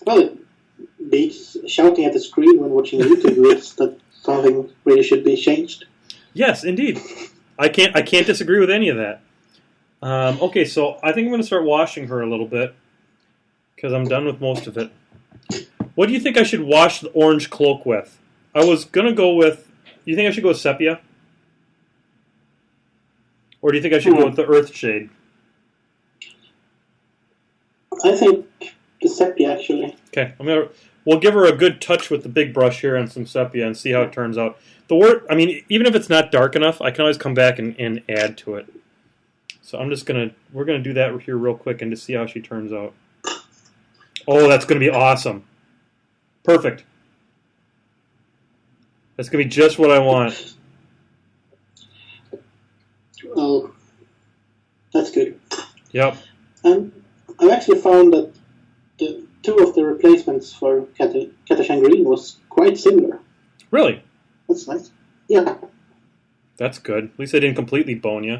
Well, it beats shouting at the screen when watching YouTube videos that something really should be changed. Yes, indeed. I can't disagree with any of that. Okay, so I think I'm going to start washing her a little bit because I'm done with most of it. What do you think I should wash the orange cloak with? I was going to go with... Do you think I should go with sepia? Or do you think I should go with the earth shade? I think the sepia, actually. Okay, we'll give her a good touch with the big brush here and some sepia and see how it turns out. Even if it's not dark enough, I can always come back and add to it. So we're gonna do that here real quick and just see how she turns out. Oh, that's gonna be awesome. Perfect. That's going to be just what I want. Well, that's good. Yep. I've actually found that the two of the replacements for Katashan Green was quite similar. Really? That's nice. Yeah. That's good. At least they didn't completely bone you.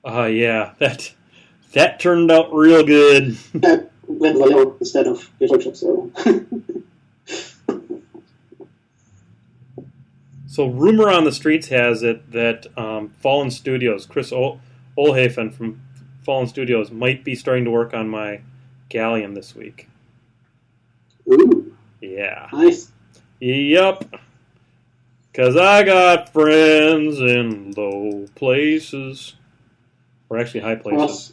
Yeah, that turned out real good. That went Valor instead of Georgia, so. So rumor on the streets has it that Fallen Studios, Chris Olhafen from Fallen Studios, might be starting to work on my Galleon this week. Ooh. Yeah. Nice. Yep. Because I got friends in low places. Or actually high places.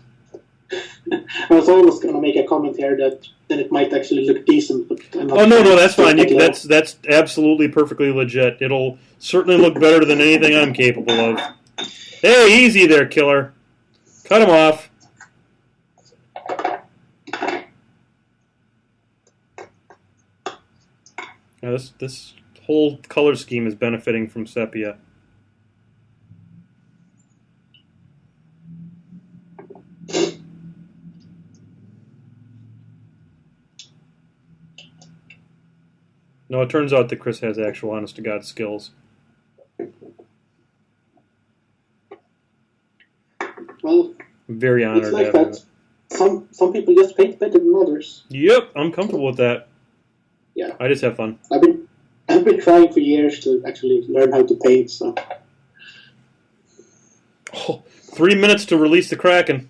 I was almost going to make a comment here that it might actually look decent. But no, that's fine. That's absolutely perfectly legit. It'll certainly look better than anything I'm capable of. Hey, easy there, killer. Cut him off. Now this whole color scheme is benefiting from sepia. No, it turns out that Chris has actual honest-to-God skills. Well, I'm very honored it's like to have that. Some people just paint better than others. Yep, I'm comfortable with that. Yeah. I just have fun. I've been trying for years to actually learn how to paint, so. Oh, 3 minutes to release the Kraken.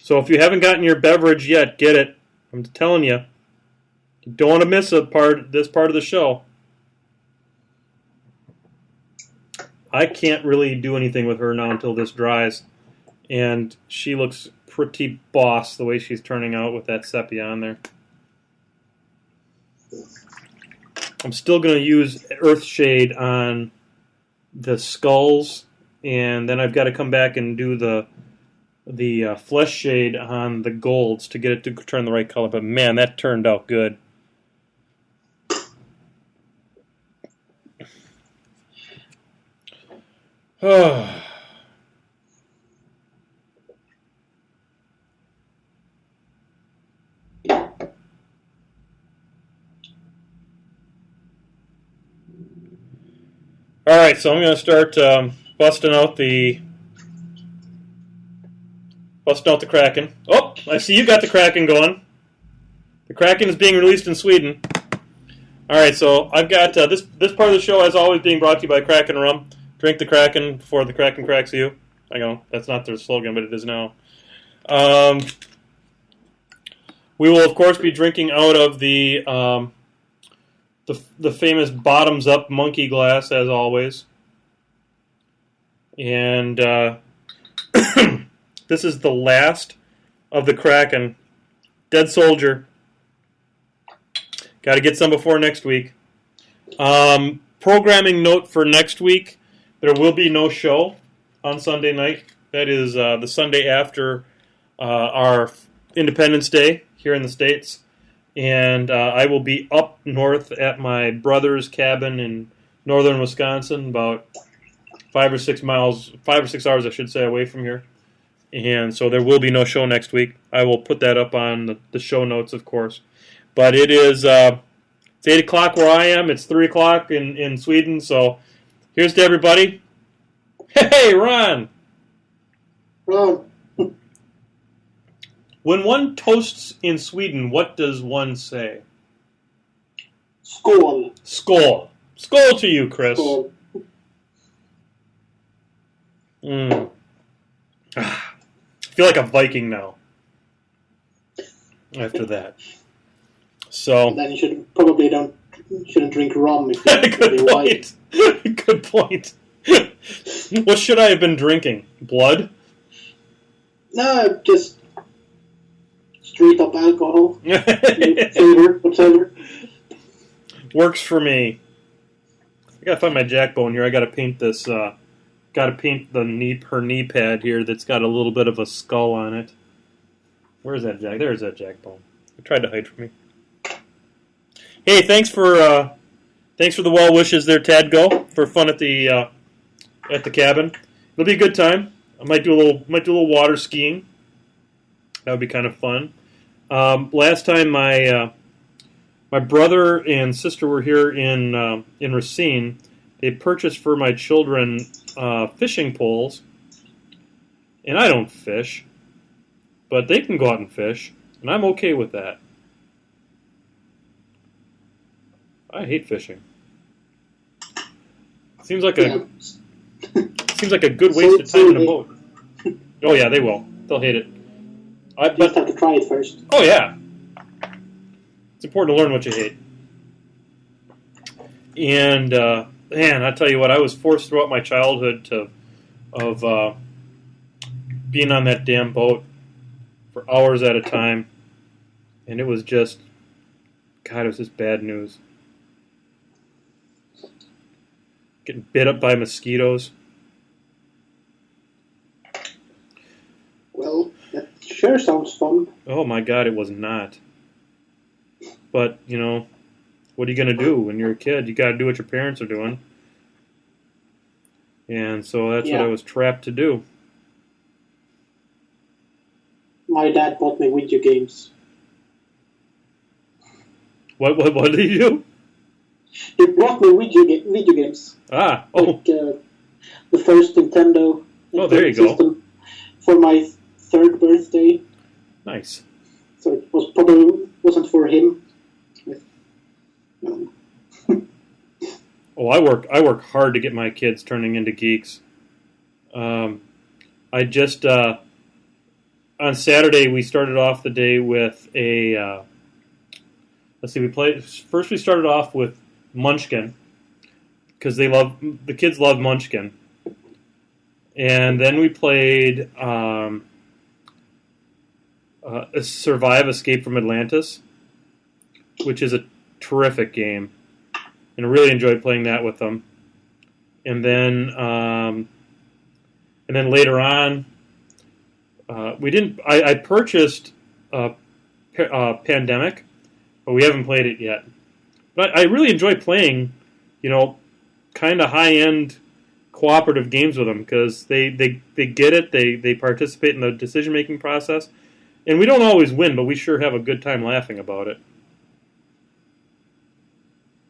So if you haven't gotten your beverage yet, get it. I'm telling you. You don't want to miss this part of the show. I can't really do anything with her now until this dries. And she looks pretty boss the way she's turning out with that sepia on there. I'm still going to use Earthshade on the skulls. And then I've got to come back and do the flesh shade on the golds to get it to turn the right color. But man, that turned out good. Oh. All right, so I'm going to start busting out the Kraken. Oh, I see you got the Kraken going. The Kraken is being released in Sweden. All right, so I've got this part of the show, as always, being brought to you by Kraken Rum. Drink the Kraken before the Kraken cracks you. I know that's not their slogan, but it is now. We will, of course, be drinking out of the famous bottoms-up monkey glass, as always. And this is the last of the Kraken. Dead Soldier. Got to get some before next week. Programming note for next week. There will be no show on Sunday night. That is the Sunday after our Independence Day here in the States. And I will be up north at my brother's cabin in northern Wisconsin, about 5 or 6 hours, I should say, away from here. And so there will be no show next week. I will put that up on the show notes, of course. But it is it's 8 o'clock where I am. It's 3 o'clock in Sweden. So here's to everybody. Hey, Ron! Ron. When one toasts in Sweden, what does one say? Skål. Skål. Skål to you, Chris. Skål. I feel like a Viking now. After that. So. And then you shouldn't drink rum if Good point. Good point. What should I have been drinking? Blood? No, just straight up alcohol. Flavor, whatever. Works for me. I gotta find my jackbone here. I gotta paint this. Gotta paint her knee pad here. That's got a little bit of a skull on it. Where's that jack? There's that jackbone. It tried to hide from me. Hey, thanks for the well wishes there, Tadgo, for fun at the cabin. it'll be a good time. I might do a little water skiing. That would be kind of fun. Last time my brother and sister were here in Racine. They purchased for my children fishing poles, and I don't fish, but they can go out and fish, and I'm okay with that. I hate fishing. Seems like a good waste of time in a boat. Oh yeah, they will. They'll hate it. You just have to try it first. Oh yeah, it's important to learn what you hate. And man, I tell you what, I was forced throughout my childhood of being on that damn boat for hours at a time, and it was just bad news. Getting bit up by mosquitoes. Well, that sure sounds fun. Oh my God, it was not. But, you know, what are you going to do when you're a kid? You got to do what your parents are doing. And so that's what I was trapped to do. My dad bought me video games. What did he do? He brought me video games. Ah, oh. Like, the first Nintendo there you system go. For my 3rd birthday. Nice. So it wasn't for him. Oh, I work hard to get my kids turning into geeks. I just on Saturday we started off the day with a we started off with Munchkin because the kids love Munchkin, and then we played Survive Escape from Atlantis, which is a terrific game, and I really enjoyed playing that with them. And then later on, I purchased Pandemic, but we haven't played it yet. But I really enjoy playing, kind of high-end cooperative games with them because they get it, they participate in the decision-making process, and we don't always win, but we sure have a good time laughing about it.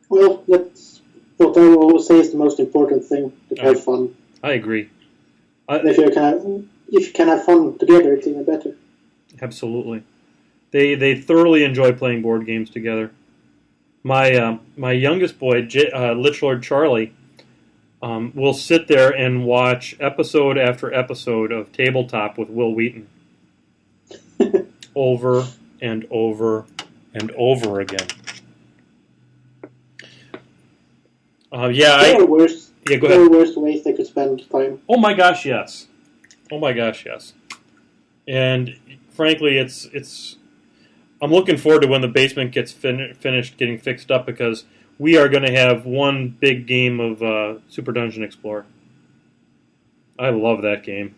Well, that's what I always say is the most important thing, to have fun. I agree. If you can have fun together, it's even better. Absolutely. They thoroughly enjoy playing board games together. My youngest boy, Lich Lord Charlie, will sit there and watch episode after episode of Tabletop with Will Wheaton. Over and over and over again. There are worse ways they could spend time. Oh my gosh, yes. And frankly, it's. I'm looking forward to when the basement gets finished getting fixed up because we are going to have one big game of Super Dungeon Explorer. I love that game.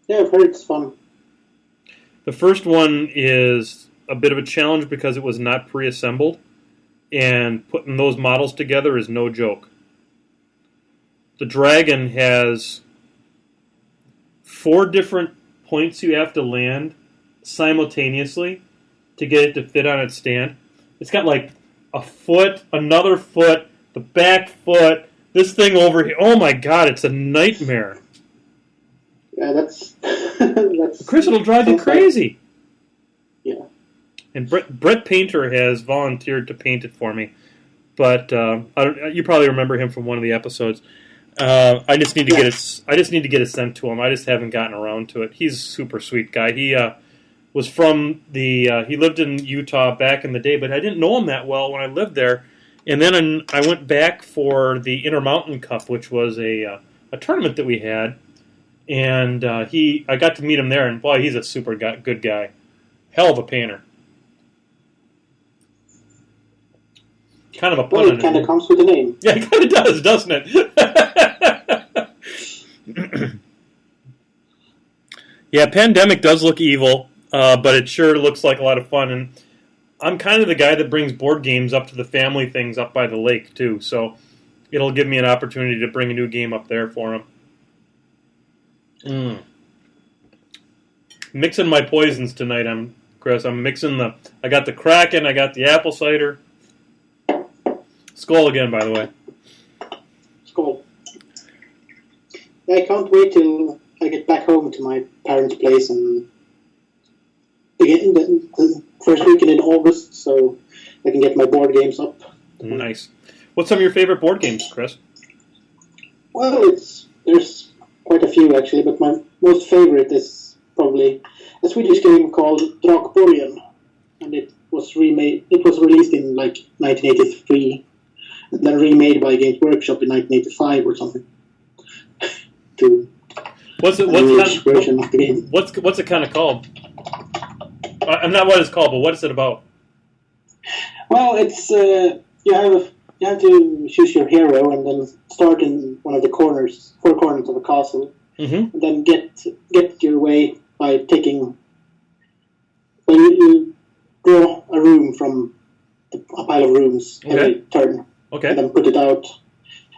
Yeah, I've heard it's fun. The first one is a bit of a challenge because it was not pre-assembled, and putting those models together is no joke. The dragon has 4 different points you have to land simultaneously to get it to fit on its stand. It's got like a foot, another foot, the back foot, this thing over here. Oh my God, it's a nightmare. Yeah, that's Chris, it'll drive you crazy. Yeah. And Brett Painter has volunteered to paint it for me, but you probably remember him from one of the episodes. I just need to get it sent to him. I just haven't gotten around to it. He's a super sweet guy. He was from he lived in Utah back in the day, but I didn't know him that well when I lived there. And then I went back for the Intermountain Cup, which was a tournament that we had, and I got to meet him there, and boy, he's a super good guy. Hell of a painter. Kind of a pun. Well, it kind of comes with the name. Yeah, it kind of does, doesn't it? Yeah, Pandemic does look evil, but it sure looks like a lot of fun. And I'm kind of the guy that brings board games up to the family things up by the lake, too. So it'll give me an opportunity to bring a new game up there for him. Mixing my poisons tonight, Chris. I'm mixing I got the Kraken, I got the apple cider. Skål again, by the way. Skål. I can't wait till I get back home to my parents' place and begin the first weekend in August, so I can get my board games up. Nice. What's some of your favorite board games, Chris? Well, there's quite a few actually, but my most favorite is probably a Swedish game called Drakborgen, and it was remade. It was released in like 1983, and then remade by Games Workshop in 1985 or something. What's it kind of called? Not what it's called, but what is it about? Well, it's you have to choose your hero and then start in one of the four corners of a castle, and then get your way by taking. Well, you draw a room from a pile of rooms every turn, and then put it out.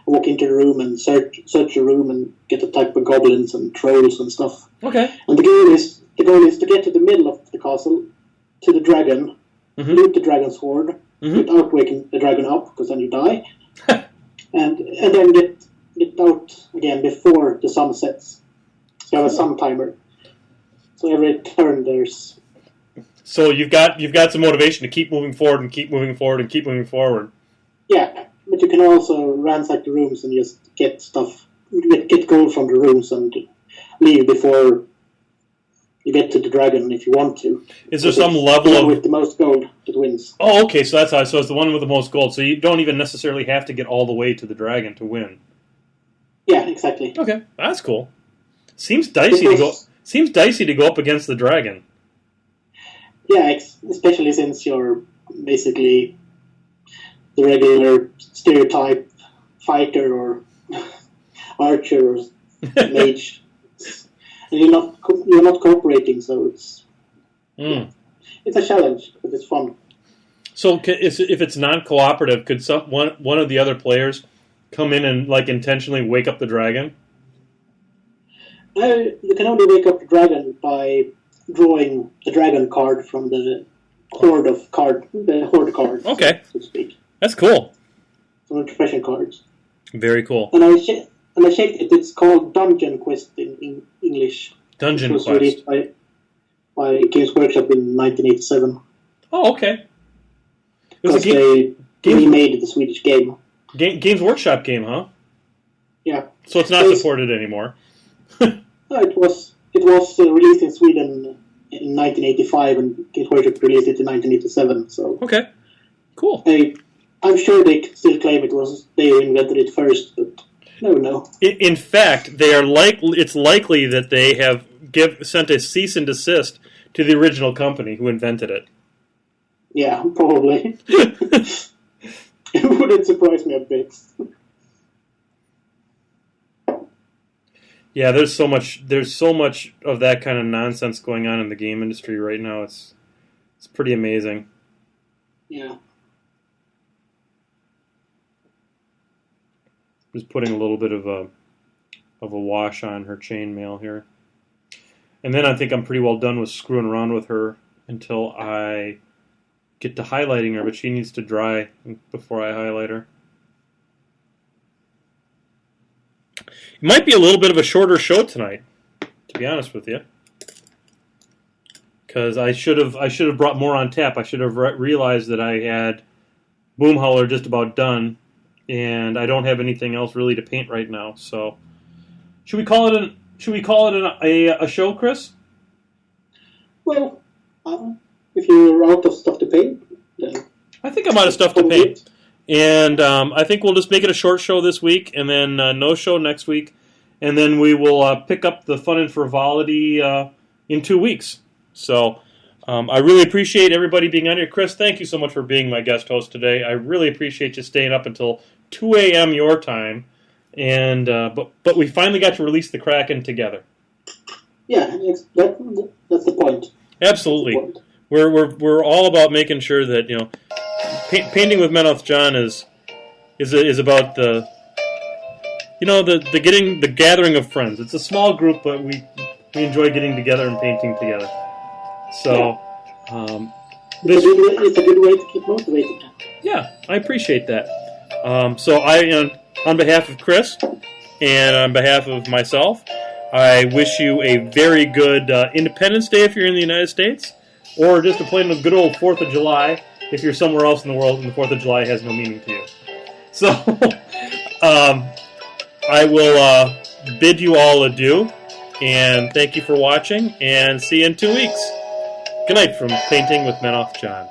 Walk into the room and search the room and get a type of goblins and trolls and stuff. Okay. And the goal is to get to the middle of the castle, to the dragon, loot the dragon's hoard without waking the dragon up, because then you die, and then get out again before the sun sets. So you have a sun timer. So every turn there's. So you've got some motivation to keep moving forward and keep moving forward and keep moving forward. Yeah. But you can also ransack the rooms and just get stuff, get gold from the rooms and leave before you get to the dragon if you want to. Is there some level of... with the most gold that wins. Oh, okay, so that's how. So it's the one with the most gold. So you don't even necessarily have to get all the way to the dragon to win. Yeah, exactly. Okay, that's cool. Seems dicey to go up against the dragon. Yeah, especially since you're basically the regular stereotype fighter or archer or mage, and you're not cooperating, so it's a challenge, but it's fun. So, if it's non-cooperative, could one of the other players come in and like intentionally wake up the dragon? You can only wake up the dragon by drawing the dragon card from the hoard cards. Okay, so to speak. That's cool. Some expression cards. Very cool. And I checked it. It's called Dungeon Quest in English. Dungeon Quest. It was released by Games Workshop in 1987. Oh, okay. Because they remade the Swedish game. Games Workshop game, huh? Yeah. So it's not supported anymore. No, it was released in Sweden in 1985, and Games Workshop released it in 1987. So okay, cool. I'm sure they still claim they invented it first, but no. In fact, it's likely that they have sent a cease and desist to the original company who invented it. Yeah, probably. It wouldn't surprise me a bit. Yeah, there's so much of that kind of nonsense going on in the game industry right now. It's pretty amazing. Yeah. Just putting a little bit of a wash on her chainmail here. And then I think I'm pretty well done with screwing around with her until I get to highlighting her, but she needs to dry before I highlight her. It might be a little bit of a shorter show tonight, to be honest with you. Because I should have brought more on tap. I should have realized that I had Boomhauler just about done, and I don't have anything else really to paint right now. So, should we call it a show, Chris? Well, if you're out of stuff to paint, then I think I'm out of stuff to paint, and I think we'll just make it a short show this week, and then no show next week, and then we will pick up the fun and frivolity in 2 weeks. So. I really appreciate everybody being on here. Chris, thank you so much for being my guest host today. I really appreciate you staying up until 2 a.m. your time, and but we finally got to release the Kraken together. Yeah, that's the point. Absolutely, the point. We're all about making sure that painting with Menoth John is about the the gathering of friends. It's a small group, but we enjoy getting together and painting together. So, it's a good way to keep motivated. Yeah, I appreciate that. So on behalf of Chris and on behalf of myself, I wish you a very good Independence Day if you're in the United States, or just a plain good old 4th of July if you're somewhere else in the world and the 4th of July has no meaning to you. So, I will bid you all adieu, and thank you for watching, and see you in 2 weeks. Good night from Painting with Menoff John.